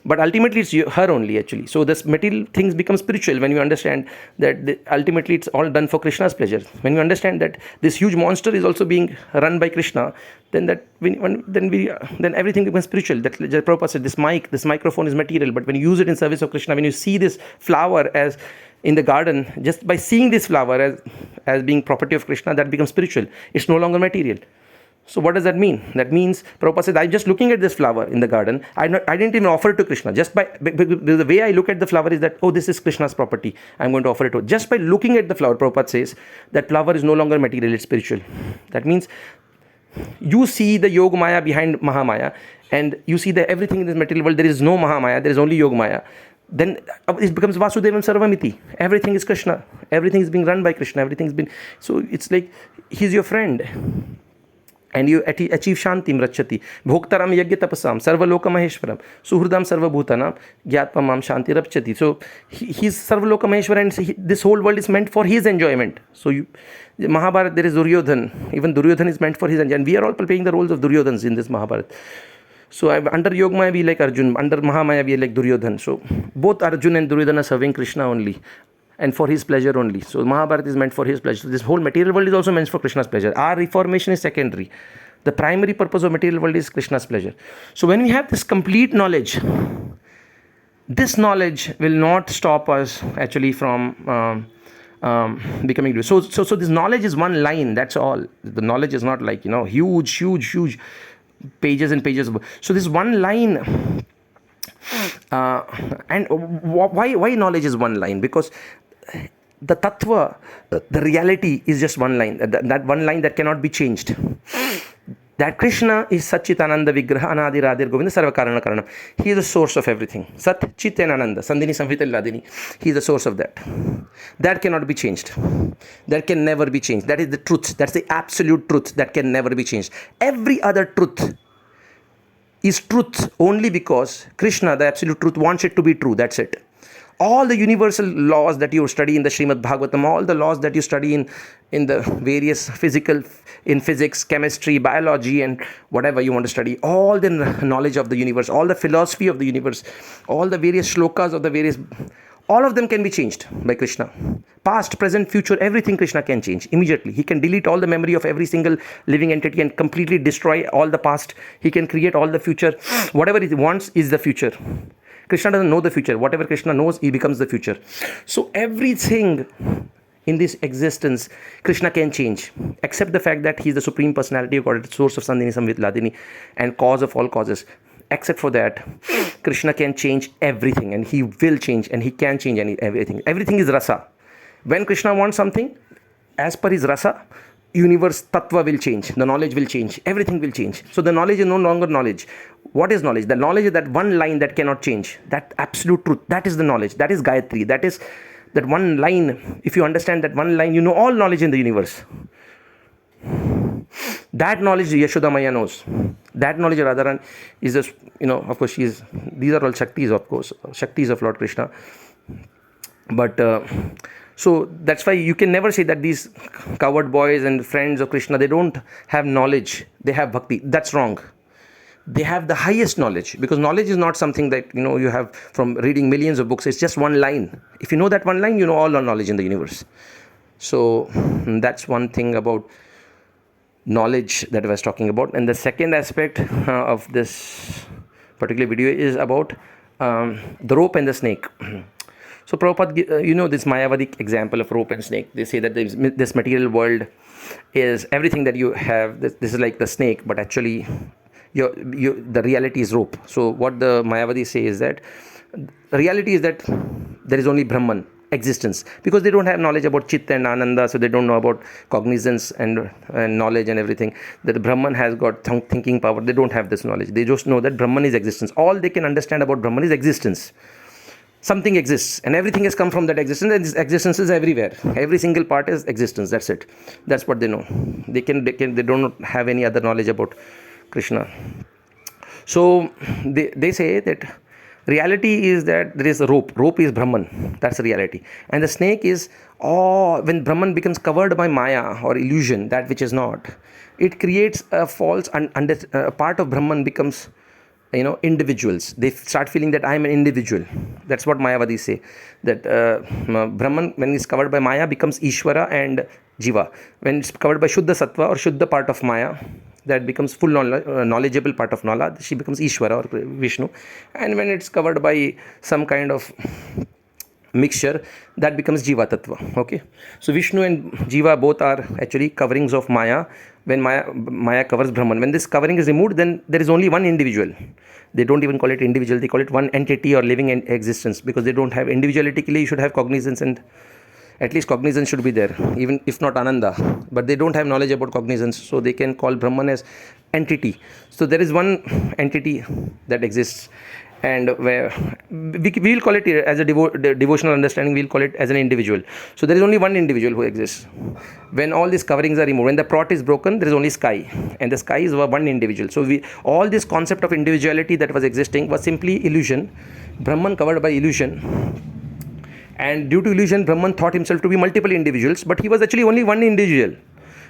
But ultimately, it's her only, actually. So this material things become spiritual when you understand that ultimately it's all done for Krishna's pleasure. When you understand that this huge monster is also being run by Krishna, then everything becomes spiritual. That Prabhupada said, this microphone is material, but when you use it in service of Krishna, when you see this flower as in the garden, just by seeing this flower as being property of Krishna, that becomes spiritual. It's no longer material. So what does that mean? That means, Prabhupada said, I'm just looking at this flower in the garden. I didn't even offer it to Krishna. Just by the way I look at the flower is that, this is Krishna's property. I'm going to offer it to. Just by looking at the flower, Prabhupada says, that flower is no longer material, it's spiritual. That means you see the yogamaya behind mahamaya, and you see that everything in this material world, there is no mahamaya, there is only yogamaya. Then it becomes Vasudevam Sarvamiti. Everything is Krishna. Everything is being run by Krishna. So it's like he's your friend. And you achieve shanti mrachati. Bhoktaram yagya tapasam. Sarvaloka maheshwaram. Suhridam sarvabhutanam. Gyatpamam shanti rapchati. So he's Sarvaloka Maheshwara, and this whole world is meant for his enjoyment. So Mahabharata, there is Duryodhan. Even Duryodhan is meant for his enjoyment. And we are all playing the roles of Duryodhans in this Mahabharata. So under Yogamaya we like Arjun. Under Mahamaya we like Duryodhan. So both Arjun and Duryodhan are serving Krishna only, and for his pleasure only. So Mahabharata is meant for his pleasure. So this whole material world is also meant for Krishna's pleasure. Our reformation is secondary. The primary purpose of material world is Krishna's pleasure. So when we have this complete knowledge, this knowledge will not stop us actually from becoming. So this knowledge is one line. That's all. The knowledge is not like huge pages and pages. So this one line. And why knowledge is one line? Because the tattva, the reality is just one line. That one line that cannot be changed. That Krishna is Satchitananda Vigraha Anadi Radhir Govinda Sarvakarana Karanam. He is the source of everything. Sat Chit and Ananda. Sandhini Samhita Ladini. He is the source of that. That cannot be changed. That can never be changed. That is the truth. That's the absolute truth that can never be changed. Every other truth is truth only because Krishna, the absolute truth, wants it to be true. That's it. All the universal laws that you study in the Srimad Bhagavatam, all the laws that you study in the various in physics, chemistry, biology, and whatever you want to study, all the knowledge of the universe, all the philosophy of the universe, all the various shlokas of the various, all of them can be changed by Krishna. Past, present, future, everything Krishna can change immediately. He can delete all the memory of every single living entity and completely destroy all the past. He can create all the future. Whatever he wants is the future. Krishna doesn't know the future. Whatever Krishna knows, he becomes the future. So everything in this existence, Krishna can change, except the fact that he is the Supreme Personality of God, source of Sandhini Samvit Ladini, and cause of all causes. Except for that, Krishna can change everything, and he will change, and he can change everything. Everything is rasa. When Krishna wants something, as per his rasa, universe tattva will change, the knowledge will change, everything will change. So the knowledge is no longer knowledge. What is knowledge? The knowledge is that one line that cannot change, that absolute truth. That is the knowledge. That is Gayatri. That is that one line. If you understand that one line, you know all knowledge in the universe. That knowledge Yashoda Maya knows. That knowledge Radharan is just, of course, these are all Shaktis, of course, Shaktis of Lord Krishna. But so that's why you can never say that these coward boys and friends of Krishna, they don't have knowledge, they have bhakti. That's wrong. They have the highest knowledge, because knowledge is not something that you have from reading millions of books. It's just one line. If you know that one line, you know all the knowledge in the universe. So that's one thing about knowledge that I was talking about. And the second aspect of this particular video is about the rope and the snake. So Prabhupada, this Mayavadic example of rope and snake. They say that this material world is everything that you have. This is like the snake, but actually, the reality is rope. So what the Mayavadi say is that reality is that there is only Brahman, existence, because they don't have knowledge about Chit and Ananda, so they don't know about cognizance and knowledge and everything. That Brahman has got thinking power. They don't have this knowledge. They just know that Brahman is existence. All they can understand about Brahman is existence. Something exists and everything has come from that existence, and this existence is everywhere. Every single part is existence. That's it. That's what they know. They don't have any other knowledge about Krishna. So they say that reality is that there is a rope. Rope is Brahman. That's the reality. And the snake is, when Brahman becomes covered by Maya or illusion, that which is not, it creates a false, part of Brahman becomes, individuals. They start feeling that I am an individual. That's what Mayavadis say. That Brahman, when it's covered by Maya, becomes Ishvara and Jiva. When it's covered by Shuddha Sattva or Shuddha part of Maya, that becomes full knowledgeable part of Nala, she becomes Ishvara or Vishnu. And when it's covered by some kind of mixture, that becomes Jiva Tattva. Okay, so Vishnu and Jiva both are actually coverings of Maya. When Maya covers Brahman, when this covering is removed, then there is only one individual. They don't even call it individual, they call it one entity or living existence, because they don't have individuality. You should have cognizance, and at least cognizance should be there, even if not Ananda. But they don't have knowledge about cognizance, so they can call Brahman as entity. So there is one entity that exists, and where we will call it as a devotional understanding, we'll call it as an individual. So there is only one individual who exists. When all these coverings are removed, when the prot is broken, there is only sky, and the sky is one individual. So all this concept of individuality that was existing was simply illusion. Brahman covered by illusion, and due to illusion, Brahman thought himself to be multiple individuals, but he was actually only one individual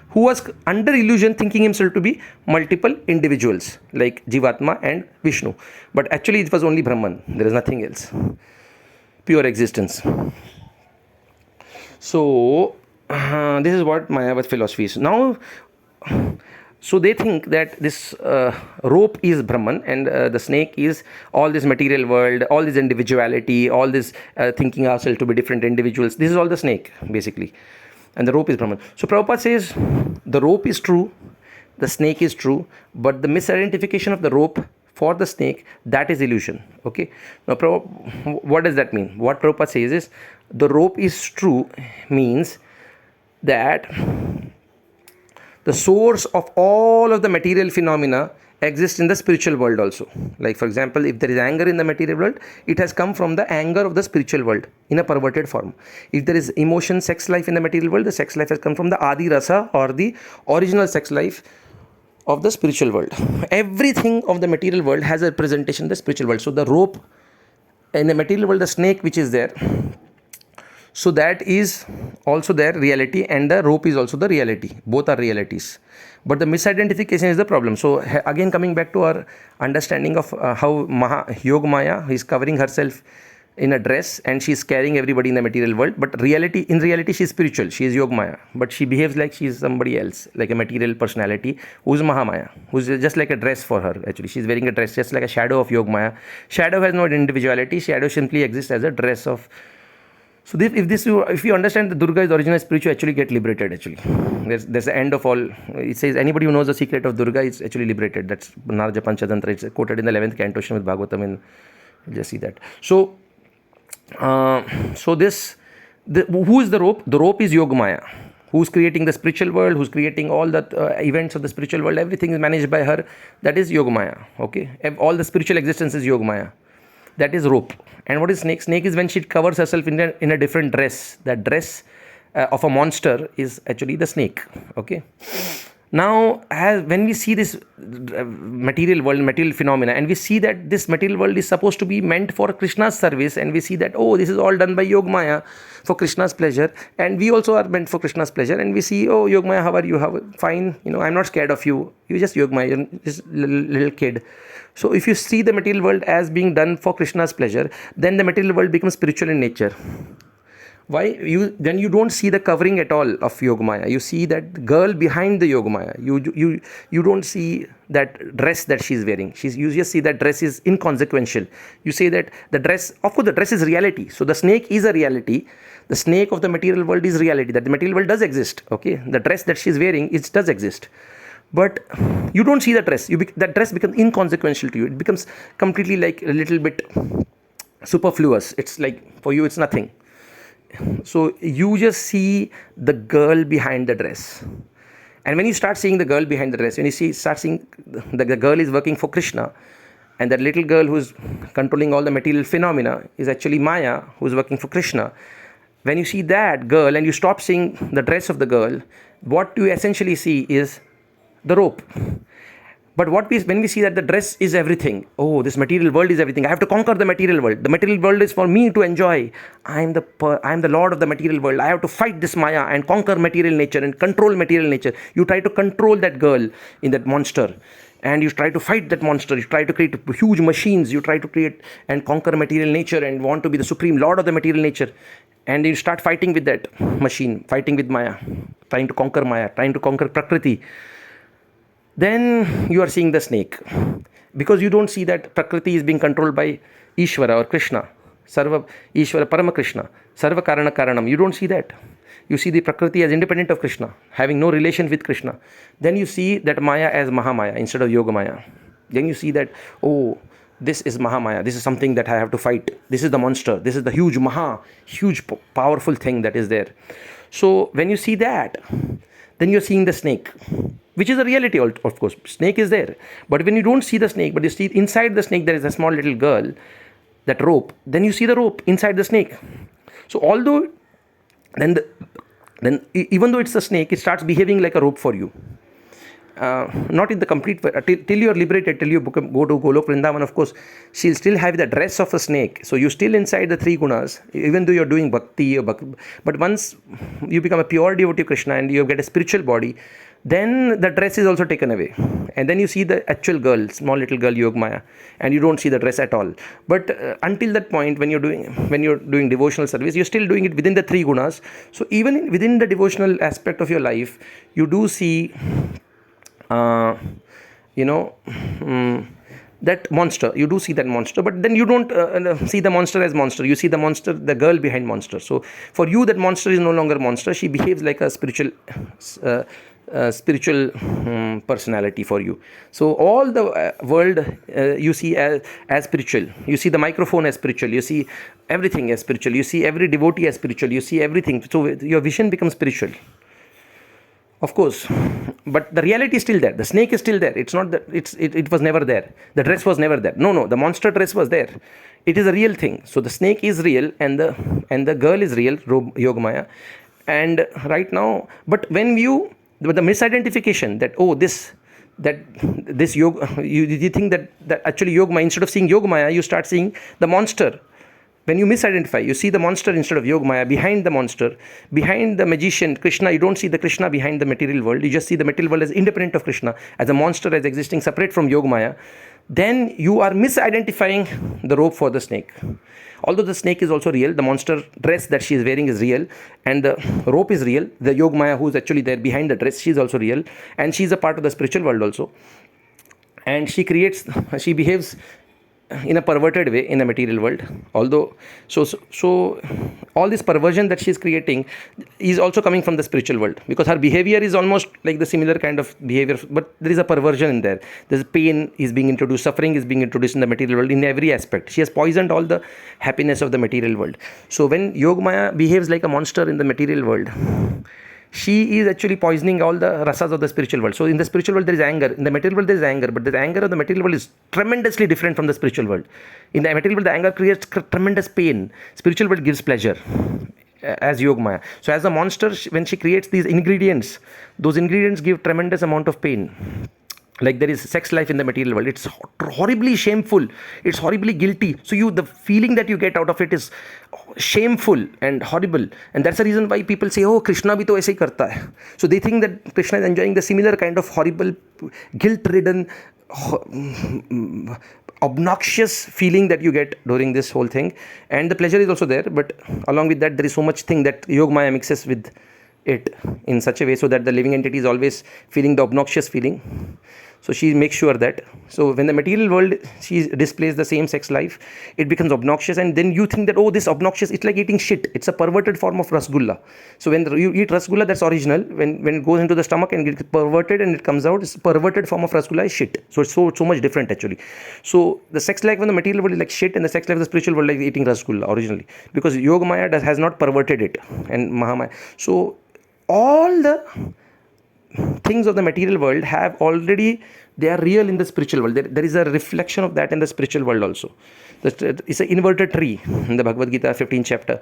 who was under illusion thinking himself to be multiple individuals like Jivatma and Vishnu. But actually it was only Brahman. There is nothing else. Pure existence. So this is what Mayavad philosophy is. Now, so they think that this rope is Brahman, and the snake is all this material world, all this individuality, all this thinking ourselves to be different individuals. This is all the snake, basically. And the rope is Brahman. So Prabhupada says the rope is true, the snake is true, but the misidentification of the rope for the snake, that is illusion. Okay. Now, what does that mean? What Prabhupada says is the rope is true means that the source of all of the material phenomena exists in the spiritual world also. Like, for example, if there is anger in the material world, it has come from the anger of the spiritual world in a perverted form. If there is emotion, sex life in the material world, the sex life has come from the Adi Rasa, or the original sex life of the spiritual world. Everything of the material world has a representation in the spiritual world. So the rope in the material world, the snake which is there, so that is also their reality, and the rope is also the reality. Both are realities. But the misidentification is the problem. So again, coming back to our understanding of how yogamaya is covering herself in a dress and she is carrying everybody in the material world. But in reality, she is spiritual. She is yogamaya. But she behaves like she is somebody else, like a material personality who is mahamaya, who is just like a dress for her. Actually, she is wearing a dress just like a shadow of yogamaya. Shadow has no individuality. Shadow simply exists as a dress of. So if you understand that Durga is original spiritual, actually get liberated. Actually, there's the end of all. It says anybody who knows the secret of Durga is actually liberated. That's Narja Panchatantra. It's quoted in the 11th canto with Bhagavatam. And you'll just see that. So who is the rope? The rope is Yogamaya, who's creating the spiritual world, who's creating all the events of the spiritual world. Everything is managed by her. That is Yogamaya. Okay, all the spiritual existence is Yogamaya. That is rope. And what is snake? Snake is when she covers herself in a different dress. That dress of a monster is actually the snake. Okay. Now, when we see this material world, material phenomena, and we see that this material world is supposed to be meant for Krishna's service, and we see that, this is all done by Yogamaya for Krishna's pleasure, and we also are meant for Krishna's pleasure, and we see, Yogamaya, how are you? Fine, I'm not scared of you. You're just Yogamaya, you're just little kid. So if you see the material world as being done for Krishna's pleasure, then the material world becomes spiritual in nature. Why? Then you don't see the covering at all of yogamaya. You see that girl behind the yogamaya. You don't see that dress that she's wearing. You just see that dress is inconsequential. You say that the dress, of course the dress is reality, so the snake is a reality. The snake of the material world is reality, that the material world does exist. Okay, the dress that she's wearing, it does exist, but you don't see the dress. That dress becomes inconsequential to you. It becomes completely like a little bit superfluous. It's like, for you it's nothing. So you just see the girl behind the dress. And when you start seeing the girl behind the dress, when you start seeing the girl is working for Krishna, and that little girl who's controlling all the material phenomena is actually Maya, who's working for Krishna. When you see that girl and you stop seeing the dress of the girl, what you essentially see is the rope. But when we see that the dress is everything, oh, this material world is everything, I have to conquer the material world. The material world is for me to enjoy. I am the lord of the material world. I have to fight this Maya and conquer material nature and control material nature. You try to control that girl in that monster, and you try to fight that monster. You try to create huge machines. You try to create and conquer material nature and want to be the supreme lord of the material nature. And you start fighting with that machine, fighting with Maya, trying to conquer Prakriti. Then you are seeing the snake, because you don't see that Prakriti is being controlled by Ishvara or Krishna, Sarva Ishvara Parama Krishna, Sarva Karana Karanam. You don't see that. You see the Prakriti as independent of Krishna, having no relation with Krishna. Then you see that Maya as Mahamaya instead of Yogamaya. Then you see that, oh, this is Mahamaya. This is something that I have to fight. This is the monster. This is the huge powerful thing that is there. So when you see that, then you're seeing the snake, which is a reality, of course. Snake is there. But when you don't see the snake, but you see inside the snake there is a small little girl, that rope, then you see the rope inside the snake. So although, then even though it's a snake, it starts behaving like a rope for you. Not in the complete way, till you are liberated, till you go to Goloka Vrindavan, of course, she'll still have the dress of a snake. So you're still inside the three gunas, even though you're doing bhakti. But once you become a pure devotee of Krishna and you get a spiritual body, then the dress is also taken away. And then you see the actual girl, small little girl, Yogamaya, and you don't see the dress at all. But until that point, when you're doing devotional service, you're still doing it within the three gunas. So even within the devotional aspect of your life, you do see that monster. You do see that monster, but then you don't see the monster as monster. You see the girl behind monster. So for you, that monster is no longer monster. She behaves like a spiritual personality for you. So all the world you see as spiritual. You see the microphone as spiritual. You see everything as spiritual. You see every devotee as spiritual. You see everything. So your vision becomes spiritual. Of course, but the reality is still there. The snake is still there. It's not that it was never there. The dress was never there. No, the monster dress was there. It is a real thing. So the snake is real, and the girl is real, Yogamaya. And right now, but the misidentification that this yoga, you think that actually Yogamaya, instead of seeing Yogamaya, you start seeing the monster. When you misidentify, you see the monster instead of Yogamaya, behind the monster, behind the magician, Krishna. You don't see the Krishna behind the material world. You just see the material world as independent of Krishna, as a monster, as existing separate from Yogamaya. Then you are misidentifying the rope for the snake. Although the snake is also real, the monster dress that she is wearing is real, and the rope is real. The Yogamaya who is actually there behind the dress, she is also real, and she is a part of the spiritual world also. And she behaves in a perverted way in the material world. Although, so all this perversion that she is creating is also coming from the spiritual world, because her behavior is almost like the similar kind of behavior, but there is a perversion in there. There's pain is being introduced, suffering is being introduced in the material world in every aspect. She has poisoned all the happiness of the material world. So when Yogamaya behaves like a monster in the material world, she is actually poisoning all the rasas of the spiritual world. So in the spiritual world there is anger, in the material world there is anger, but the anger of the material world is tremendously different from the spiritual world. In the material world, the anger creates tremendous pain. Spiritual world gives pleasure, as Yogamaya. So as a monster, when she creates these ingredients, those ingredients give tremendous amount of pain. Like there is sex life in the material world, it's horribly shameful, it's horribly guilty. So the feeling that you get out of it is shameful and horrible, and that's the reason why people say, oh, Krishna bhi to aise hi karta hai. So they think that Krishna is enjoying the similar kind of horrible, guilt-ridden obnoxious feeling that you get during this whole thing, and the pleasure is also there, but along with that there is so much thing that yogamaya mixes with it in such a way so that the living entity is always feeling the obnoxious feeling. So she makes sure that, so when the material world she displays the same sex life, it becomes obnoxious, and then you think that, oh, this obnoxious, it's like eating shit, it's a perverted form of rasgulla. So when you eat rasgulla, that's original. When it goes into the stomach and gets perverted and it comes out, it's perverted form of rasgulla is shit. So it's so much different actually. So the sex life in the material world is like shit, and the sex life of the spiritual world is like eating rasgulla originally, because yogamaya has not perverted it, and mahamaya. So all the things of the material world have already, they are real in the spiritual world. There is a reflection of that in the spiritual world also. It's an inverted tree in the Bhagavad Gita 15th chapter.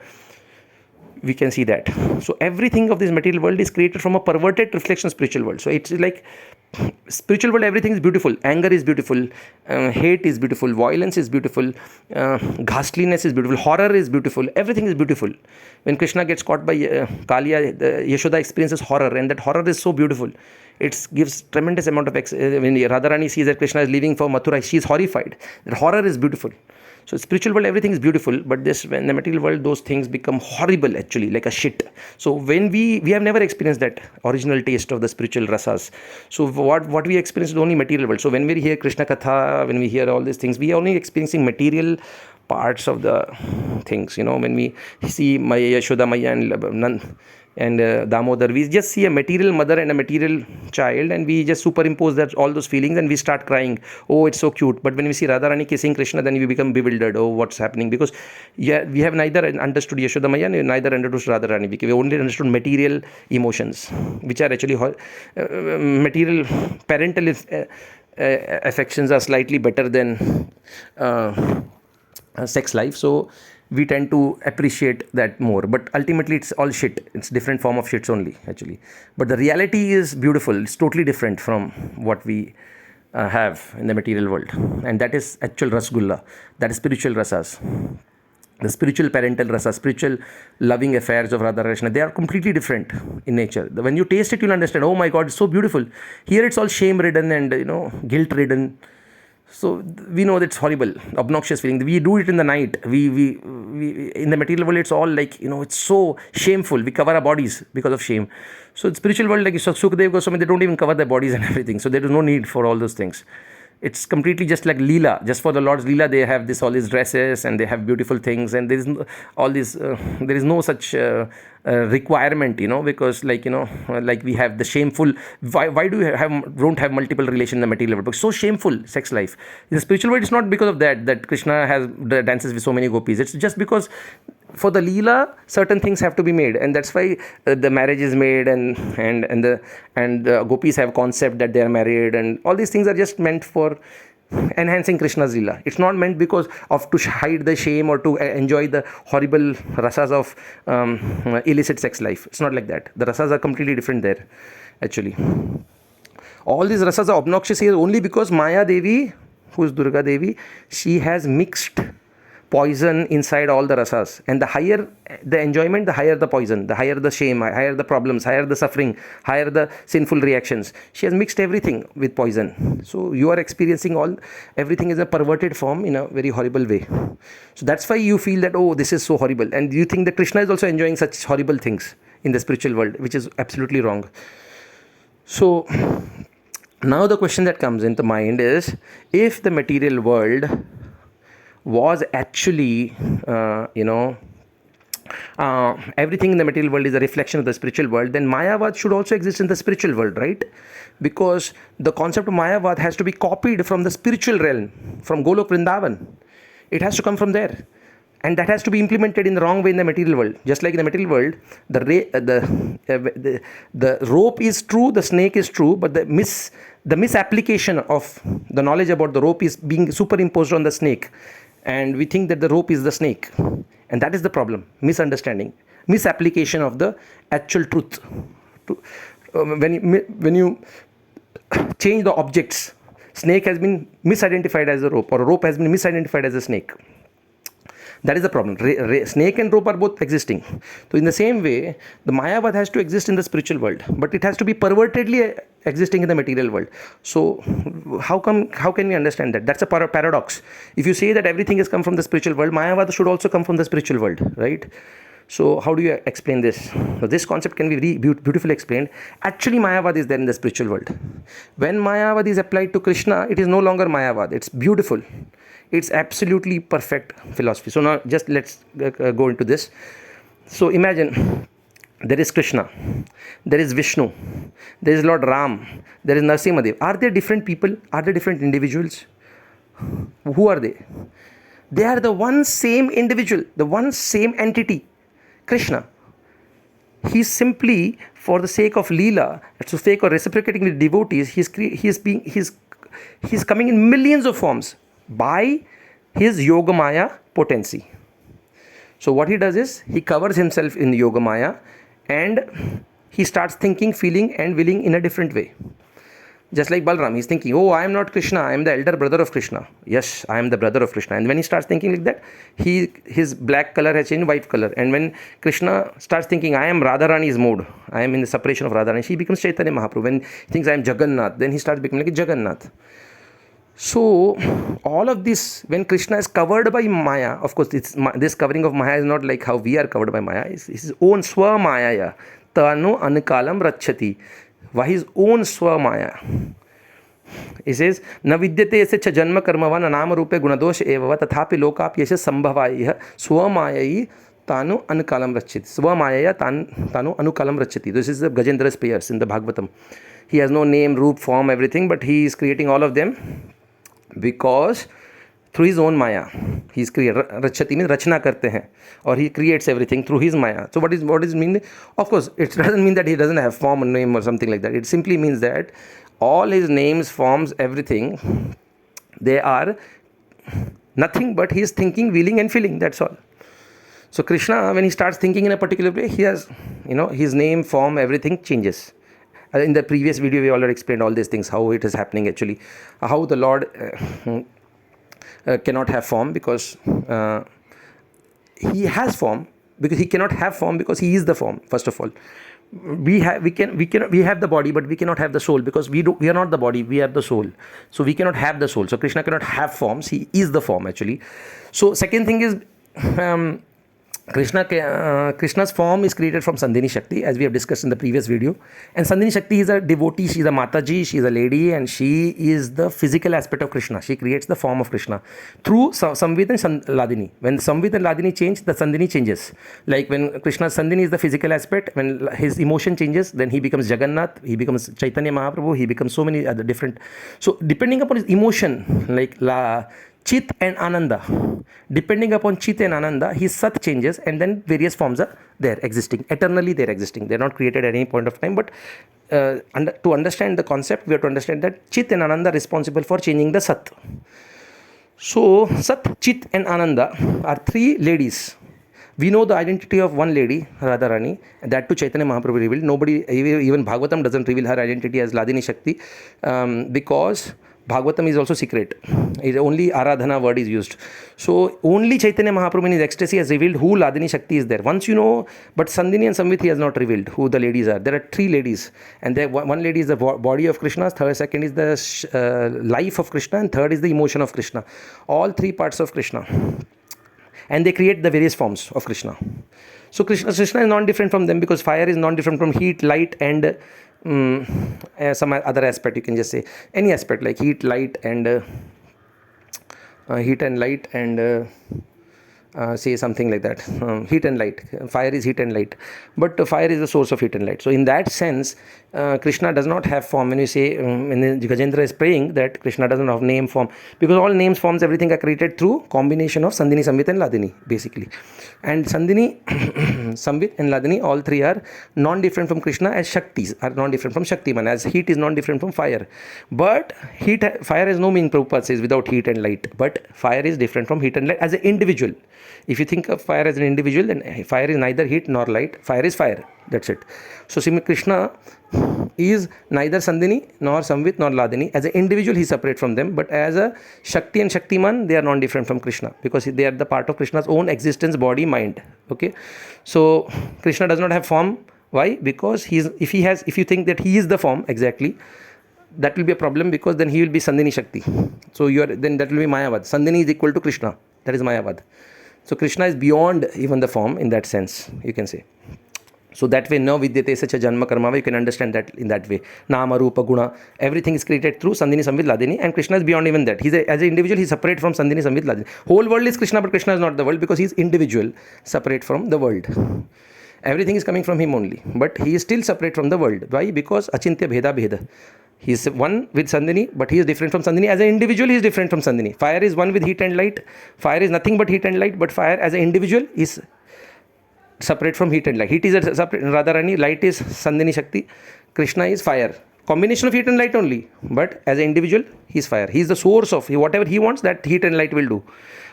We can see that. So everything of this material world is created from a perverted reflection of spiritual world. So it's like spiritual world, everything is beautiful. Anger is beautiful, hate is beautiful, violence is beautiful, ghastliness is beautiful, horror is beautiful, everything is beautiful. When Krishna gets caught by Kaliya, Yashoda experiences horror, and that horror is so beautiful. It gives tremendous amount of when Radharani sees that Krishna is leaving for Mathura, she is horrified. That horror is beautiful. So spiritual world, everything is beautiful, but when the material world, those things become horrible actually, like a shit. So when we have never experienced that original taste of the spiritual rasas. So what we experience is only material world. So when we hear Krishna Katha, when we hear all these things, we are only experiencing material parts of the things. When we see Yashoda Maya and Damodar, we just see a material mother and a material child, and we just superimpose that all those feelings, and we start crying. Oh, it's so cute. But when we see Radharani kissing Krishna, then we become bewildered. Oh, what's happening? Because we have neither understood Yashoda Maya, neither understood Radharani. We only understood material emotions, which are actually material parental affections are slightly better than sex life. So we tend to appreciate that more, but ultimately it's all shit. It's different form of shits only actually, but the reality is beautiful. It's totally different from what we have in the material world, and that is actual rasgulla. That is spiritual rasas, the spiritual parental rasa, spiritual loving affairs of Radha Krishna. They are completely different in nature. When you taste it, you'll understand, oh my God, it's so beautiful. Here it's all shame ridden and guilt ridden. So we know that's horrible, obnoxious feeling. We do it in the night. We in the material world, it's all like, it's so shameful. We cover our bodies because of shame. So the spiritual world, like Sukadeva Goswami, they don't even cover their bodies and everything. So there is no need for all those things. It's completely just like Leela. Just for the Lord's Leela, they have all these dresses, and they have beautiful things, and there is all this. There is no such requirement, because like we have the shameful. Why do you don't have multiple relations in the material world? Because so shameful sex life. In the spiritual world, it's not because of that Krishna has dances with so many gopis. It's just because for the Leela, certain things have to be made, and that's why the marriage is made, and the gopis have concept that they are married, and all these things are just meant for enhancing Krishna's Leela. It's not meant because of to hide the shame or to enjoy the horrible rasas of illicit sex life. It's not like that. The rasas are completely different there, actually. All these rasas are obnoxious here only because Maya Devi, who is Durga Devi, she has mixed poison inside all the rasas, and the higher the enjoyment, the higher the poison, the higher the shame, higher the problems, higher the suffering, higher the sinful reactions. She has mixed everything with poison. So you are experiencing everything is a perverted form in a very horrible way. So that's why you feel that, oh, this is so horrible, and you think that Krishna is also enjoying such horrible things in the spiritual world, which is absolutely wrong. So now the question that comes into mind is, if the material world was actually, everything in the material world is a reflection of the spiritual world, then Mayavad should also exist in the spiritual world, right? Because the concept of Mayavad has to be copied from the spiritual realm, from Golok Vrindavan. It has to come from there. And that has to be implemented in the wrong way in the material world. Just like in the material world, the rope is true, the snake is true, but the misapplication of the knowledge about the rope is being superimposed on the snake. And we think that the rope is the snake. And that is the problem. Misunderstanding. Misapplication of the actual truth. When you change the objects, snake has been misidentified as a rope, or a rope has been misidentified as a snake. That is the problem. Snake and rope are both existing. So in the same way, the Mayavad has to exist in the spiritual world, but it has to be pervertedly existing in the material world. So how can we understand that? That's a paradox. If you say that everything has come from the spiritual world, Mayavad should also come from the spiritual world, right? So how do you explain this? So this concept can be really beautifully explained. Actually, Mayavad is there in the spiritual world. When Mayavad is applied to Krishna, it is no longer Mayavad. It's beautiful. It's absolutely perfect philosophy. So now just let's go into this. So imagine there is Krishna, there is Vishnu, there is Lord Ram, there is Narasimhadev. Are they different people? Are they different individuals? Who are they? They are the one same individual, the one same entity, Krishna. He's simply, for the sake of Leela, for the sake of reciprocating with devotees, he's coming in millions of forms by his yogamaya potency. So what he does is, he covers himself in yogamaya and he starts thinking, feeling and willing in a different way. Just like Balram, he's thinking, oh, I am not Krishna, I am the elder brother of Krishna. Yes, I am the brother of Krishna. And when he starts thinking like that, his black color has changed white color. And when Krishna starts thinking, I am Radharani's mode, I am in the separation of Radharani, he becomes Chaitanya Mahaprabhu. When he thinks I am Jagannath, then he starts becoming like Jagannath. So all of this, when Krishna is covered by Maya, of course, this covering of Maya is not like how we are covered by Maya. It's his own Swa-Maya. Tanu anukalam rachati. By his own Swa-Maya. He says, Na vidyate yase cha janma karmava na nama rupe gunadosh evava tathapi lokap yasha sambhavaiha Swa-Mayai tanu anukalam rachati. Swa-Mayaya tanu anukalam rachati. This is the Gajendra's prayers in the Bhagavatam. He has no name, roop, form, everything, but he is creating all of them because through his own Maya. He's Rachati means Rachna karte hain. Or he creates everything through his Maya. So what is mean? Of course, it doesn't mean that he doesn't have form or name or something like that. It simply means that all his names, forms, everything, they are nothing but his thinking, willing and feeling. That's all. So Krishna, when he starts thinking in a particular way, he has, his name, form, everything changes. In the previous video, we already explained all these things, how it is happening actually. How the Lord cannot have form because he has form, because he cannot have form because he is the form. First of all, we have the body, but we cannot have the soul because we are not the body, we are the soul. So we cannot have the soul. So Krishna cannot have forms. He is the form actually. So second thing is, Krishna's form is created from Sandhini Shakti, as we have discussed in the previous video. And Sandhini Shakti is a devotee, she is a Mataji, she is a lady, and she is the physical aspect of Krishna. She creates the form of Krishna through Samvit and Ladini. When Samvit and Ladini change, the Sandhini changes. Like when Krishna's Sandhini is the physical aspect, when his emotion changes, then he becomes Jagannath, he becomes Chaitanya Mahaprabhu, he becomes so many other different. So depending upon his emotion, like Chit and Ananda. Depending upon Chit and Ananda, his Sat changes and then various forms are there existing. Eternally they are existing. They are not created at any point of time. But to understand the concept, we have to understand that Chit and Ananda are responsible for changing the Sat. So Sat, Chit and Ananda are three ladies. We know the identity of one lady, Radharani, that to Chaitanya Mahaprabhu revealed. Nobody, even Bhagavatam doesn't reveal her identity as Ladini Shakti because Bhagavatam is also secret. Only Aradhana word is used. So only Chaitanya Mahaprabhu in his ecstasy has revealed who Ladini Shakti is there. Once you know, but Sandhini and Samvit he has not revealed who the ladies are. There are three ladies. And one lady is the body of Krishna, second is the life of Krishna, and third is the emotion of Krishna. All three parts of Krishna. And they create the various forms of Krishna. So Krishna is non-different from them because fire is non-different from heat, light and some other aspect. You can just say any aspect like heat, light and say something like that. Heat and light. Fire is heat and light. But fire is the source of heat and light. So in that sense, Krishna does not have form. When you say, when Gajendra is praying that Krishna doesn't have name, form, because all names, forms, everything are created through combination of Sandhini, Samvit and Ladini, basically. And Sandhini, Samvit and Ladini, all three are non-different from Krishna as Shaktis, are non-different from Shaktiman, as heat is non-different from fire. But fire has no meaning, Prabhupada says, without heat and light. But fire is different from heat and light as an individual. If you think of fire as an individual, then fire is neither heat nor light. Fire is fire. That's it. So Krishna is neither Sandini nor Samvit nor Ladini. As an individual, he is separate from them. But as a Shakti and Shaktiman, they are non-different from Krishna, because they are the part of Krishna's own existence, body, mind. Okay. So Krishna does not have form. Why? Because if you think that he is the form exactly, that will be a problem, because then he will be Sandini Shakti. So then that will be Mayavad. Sandini is equal to Krishna. That is Mayavad. So Krishna is beyond even the form in that sense, you can say. So that way, no vidyate such a janma karma, you can understand that in that way. Nama, Rupa, Guna, everything is created through Sandini, Samvit, Ladini, and Krishna is beyond even that. As an individual, he is separate from Sandini, Samvit, Ladini. Whole world is Krishna, but Krishna is not the world, because he is individual, separate from the world. Everything is coming from him only, but he is still separate from the world. Why? Because achintya bheda bheda. He is one with Sandini, but he is different from Sandini. As an individual, he is different from Sandini. Fire is one with heat and light. Fire is nothing but heat and light, but fire as an individual is separate from heat and light. Heat is a separate Radharani, light is Sandini Shakti, Krishna is fire. Combination of heat and light only, but as an individual, he is fire. He is the source of whatever he wants, that heat and light will do.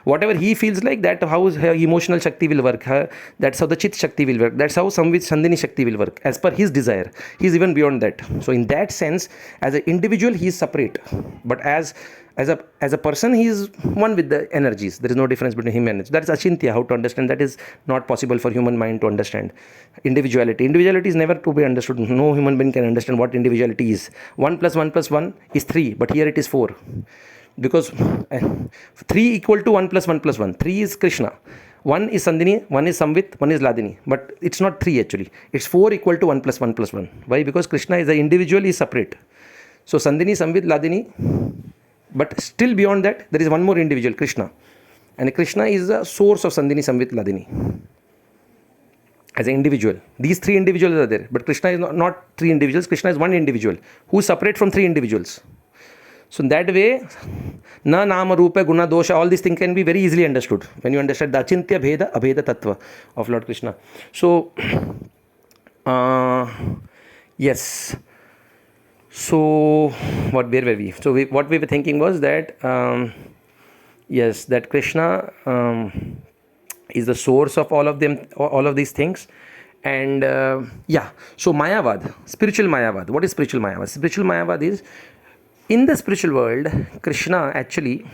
Whatever he feels like, that how his emotional Shakti will work. That's how the Chit Shakti will work. That's how Sandini Shakti will work, as per his desire. He is even beyond that. So in that sense, as an individual, he is separate. But as a person, he is one with the energies. There is no difference between him and energy. That is achintya, how to understand. That is not possible for human mind to understand. Individuality. Individuality is never to be understood. No human being can understand what individuality is. 1 plus 1 plus 1 is 3, but here it is 4. Because 3 equal to 1 plus 1 plus 1. 3 is Krishna. 1 is Sandini, 1 is Samvit, 1 is Ladini. But it's not 3 actually. It's 4 equal to 1 plus 1 plus 1. Why? Because Krishna is the individual, is separate. So Sandini, Samvit, Ladini. But still beyond that, there is one more individual, Krishna. And Krishna is the source of Sandini, Samvit, Ladini. As an individual. These 3 individuals are there. But Krishna is not 3 individuals. Krishna is one individual who is separate from 3 individuals. So in that way, na, nama, rupa, guna, dosha, all these things can be very easily understood when you understand the achintya bheda, abheda tattva of Lord Krishna. So, yes. So, where were we? So, what we were thinking was that, yes, that Krishna is the source of all of them, all of these things. And, so Mayavad, spiritual Mayavad. What is spiritual Mayavad? Spiritual Mayavad is, in the spiritual world, Krishna actually,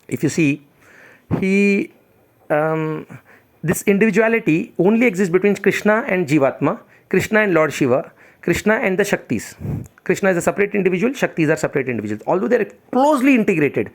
if you see, he, this individuality only exists between Krishna and Jivatma, Krishna and Lord Shiva, Krishna and the Shaktis. Krishna is a separate individual, Shaktis are separate individuals. Although they are closely integrated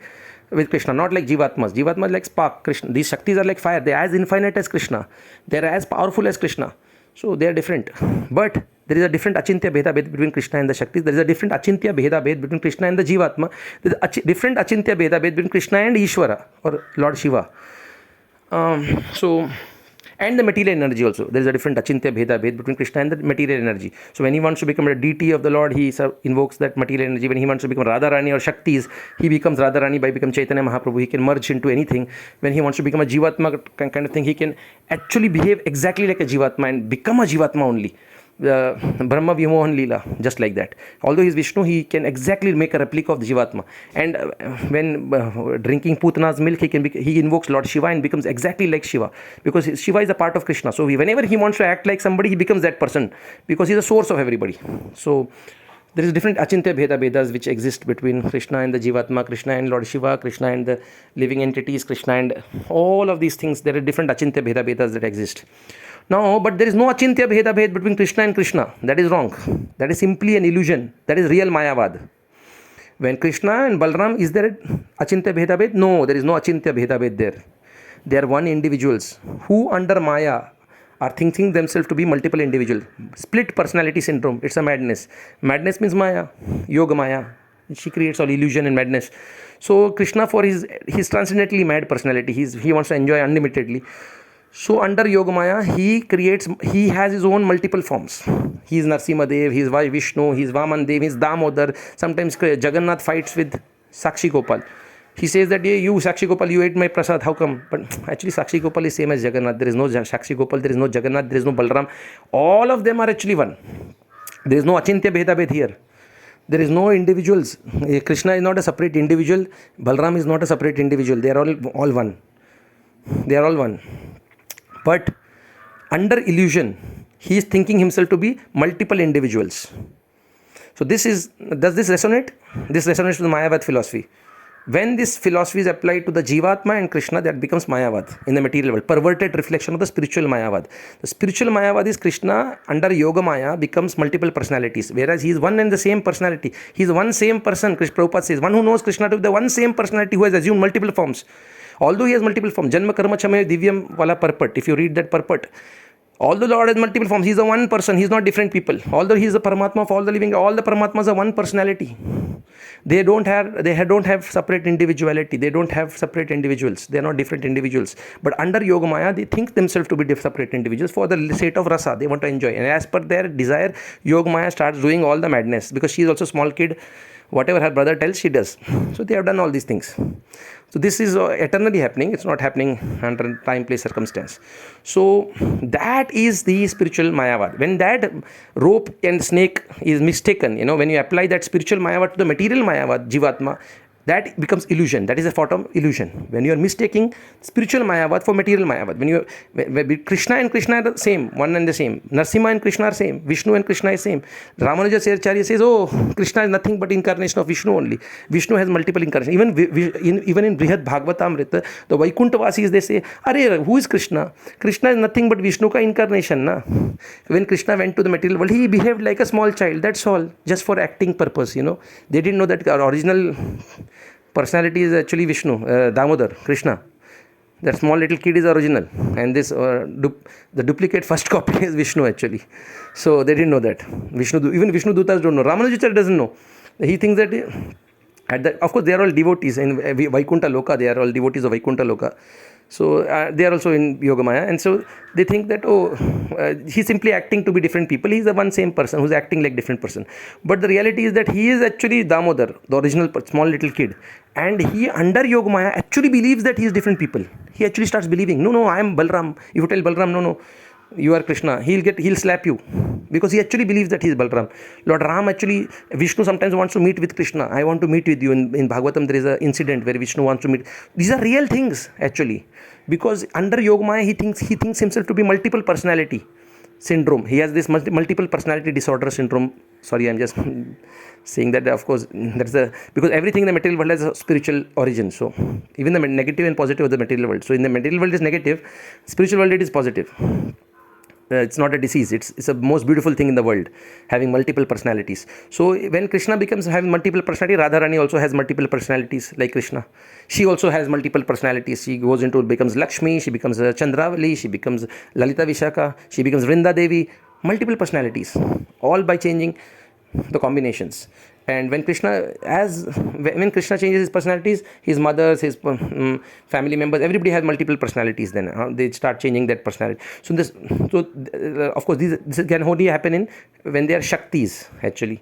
with Krishna, not like Jivatmas. Jivatmas like spark, Krishna. These Shaktis are like fire. They are as infinite as Krishna. They are as powerful as Krishna. So they are different. But there is a different achintya bheda bhed between Krishna and the Shaktis. There is a different achintya bheda bhed between Krishna and the Jivatma. There is a different achintya bheda bhed between Krishna and Ishvara or Lord Shiva. And the material energy also. There is a different achintya bheda bhed between Krishna and the material energy. So when he wants to become a deity of the Lord, he invokes that material energy. When he wants to become Radharani or Shaktis, he becomes Radharani by becoming Chaitanya Mahaprabhu. He can merge into anything. When he wants to become a Jivatma kind of thing, he can actually behave exactly like a Jivatma and become a Jivatma only. Brahma Vimohan Leela, just like that. Although he is Vishnu, he can exactly make a replica of the Jivatma. And when drinking Putana's milk, he invokes Lord Shiva and becomes exactly like Shiva. Because Shiva is a part of Krishna. So whenever he wants to act like somebody, he becomes that person. Because he is the source of everybody. So there is different achintya bheda bhedas which exist between Krishna and the Jivatma, Krishna and Lord Shiva, Krishna and the living entities, Krishna and all of these things. There are different achintya bheda bhedas that exist. No, but there is no achintya bheda bhed between Krishna and Krishna. That is wrong. That is simply an illusion. That is real Mayavad. When Krishna and Balram, is there achintya bheda bhed? No, there is no achintya bheda bhed there. They are one individuals who under Maya are thinking themselves to be multiple individuals. Split personality syndrome. It's a madness. Madness means Maya, yogamaya. She creates all illusion and madness. So Krishna, for his transcendently mad personality, he wants to enjoy unlimitedly. So under Yogamaya, he has his own multiple forms. He is Narsimha Dev, he is Vishnu, he is Vaman Dev, he is Damodar. Sometimes Jagannath fights with Sakshi Gopal. He says that, hey, you Sakshi Gopal, you ate my prasad, how come? But actually Sakshi Gopal is same as Jagannath. There is no Sakshi Gopal, there is no Jagannath, there is no Balram. All of them are actually one. There is no achintya bheda bhed here. There is no individuals. Krishna is not a separate individual. Balram is not a separate individual. They are all one. They are all one. But under illusion, he is thinking himself to be multiple individuals. So does this resonate? This resonates with the Mayavad philosophy. When this philosophy is applied to the Jivatma and Krishna, that becomes Mayavad in the material world, perverted reflection of the spiritual Mayavad. The spiritual Mayavad is Krishna under yogamaya becomes multiple personalities, whereas he is one and the same personality. He is one same person. Prabhupada says, one who knows Krishna to be the one same personality who has assumed multiple forms. Although he has multiple forms, Janma Karma Chame Divyam Wala purport, if you read that purport, although Lord has multiple forms, he is the one person, he is not different people. Although he is the Paramatma of all the living, all the Paramatmas are one personality. They don't have separate individuality. They don't have separate individuals. They are not different individuals. But under Yogamaya, they think themselves to be separate individuals for the sake of rasa. They want to enjoy. And as per their desire, Yogamaya starts doing all the madness because she is also a small kid. Whatever her brother tells, she does. So they have done all these things. So this is eternally happening. It's not happening under time, place, circumstance. So that is the spiritual Mayavad. When that rope and snake is mistaken, when you apply that spiritual Mayavad to the material Mayavad, Jivatma, that becomes illusion. That is a form of illusion. When you are mistaking spiritual Mayavad for material Mayavad, when Krishna and Krishna are the same, one and the same. Narasimha and Krishna are same. Vishnu and Krishna is same. Ramanuja Acharya says, oh, Krishna is nothing but incarnation of Vishnu only. Vishnu has multiple incarnations. Even in Brihad Bhagavatamrita, the Vaikuntavasis, they say, Arey, who is Krishna? Krishna is nothing but Vishnu ka incarnation. Na? When Krishna went to the material world, he behaved like a small child. That's all. Just for acting purpose, They didn't know that our original personality is actually Vishnu, Damodar, Krishna. That small little kid is original, and this the duplicate first copy is Vishnu actually. So they didn't know that. Even Vishnu Dutas don't know. Ramanujacharya doesn't know. He thinks that of course they are all devotees in Vaikuntha Loka. They are all devotees of Vaikuntha Loka. So they are also in Yogamaya, and so they think that he's simply acting to be different people. He's the one same person who's acting like different person. But the reality is that he is actually Damodar, the original small little kid, and he under Yogamaya actually believes that he is different people. He actually starts believing, no, I am Balram. If you tell Balram, no, you are Krishna, he'll slap you, because he actually believes that he is Balram. Lord Ram actually, Vishnu sometimes wants to meet with Krishna. I want to meet with you. In Bhagavatam there is an incident where Vishnu wants to meet. These are real things actually, because under Yogamaya he thinks himself to be multiple personality syndrome. He has this multiple personality disorder syndrome. Sorry, I'm just saying that, of course, because everything in the material world has a spiritual origin. So even the negative and positive of the material world. So in the material world is negative, spiritual world it is positive. It's not a disease. It's a most beautiful thing in the world, having multiple personalities. So when Krishna becomes having multiple personalities, Radharani also has multiple personalities like Krishna. She also has multiple personalities. She becomes Lakshmi, she becomes Chandravali, she becomes Lalita Vishaka, she becomes Vrinda Devi. Multiple personalities, all by changing the combinations. And when Krishna changes his personalities, his mothers, his family members, everybody has multiple personalities. Then they start changing that personality. Of course, this can only happen when they are Shaktis. Actually,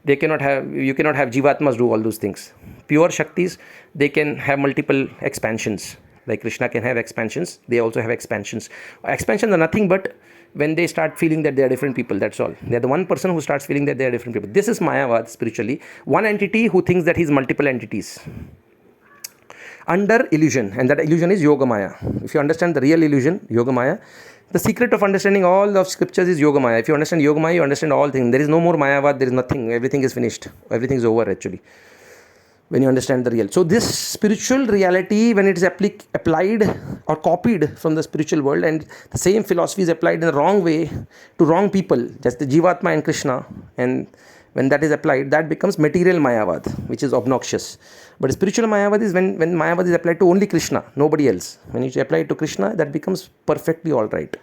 you cannot have Jivatmas do all those things. Pure Shaktis, they can have multiple expansions. Like Krishna can have expansions, they also have expansions. Expansions are nothing but when they start feeling that they are different people, that's all. They are the one person who starts feeling that they are different people. This is Mayavad spiritually. One entity who thinks that he is multiple entities. Under illusion, and that illusion is Yogamaya. If you understand the real illusion, Yogamaya, the secret of understanding all of scriptures is Yogamaya. If you understand Yogamaya, you understand all things. There is no more Mayavad, there is nothing. Everything is finished. Everything is over actually, when you understand the real. So this spiritual reality, when it is applied or copied from the spiritual world, and the same philosophy is applied in the wrong way to wrong people, just the Jivatma and Krishna, and when that is applied, that becomes material Mayavad, which is obnoxious. But spiritual Mayavad is when Mayavad is applied to only Krishna, nobody else. When you apply it to Krishna, that becomes perfectly all right.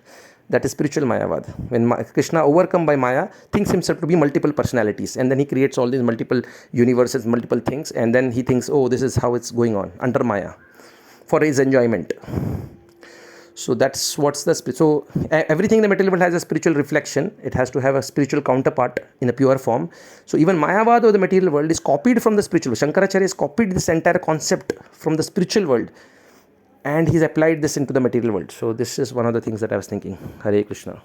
That is spiritual Mayavad. When Krishna, overcome by Maya, thinks himself to be multiple personalities, and then he creates all these multiple universes, multiple things, and then he thinks, oh, this is how it's going on under Maya for his enjoyment. So that's what's the so everything in the material world has a spiritual reflection. It has to have a spiritual counterpart in a pure form. So even Mayavad of the material world is copied from the spiritual. Shankaracharya has copied this entire concept from the spiritual world, and he's applied this into the material world. So this is one of the things that I was thinking. Hare Krishna.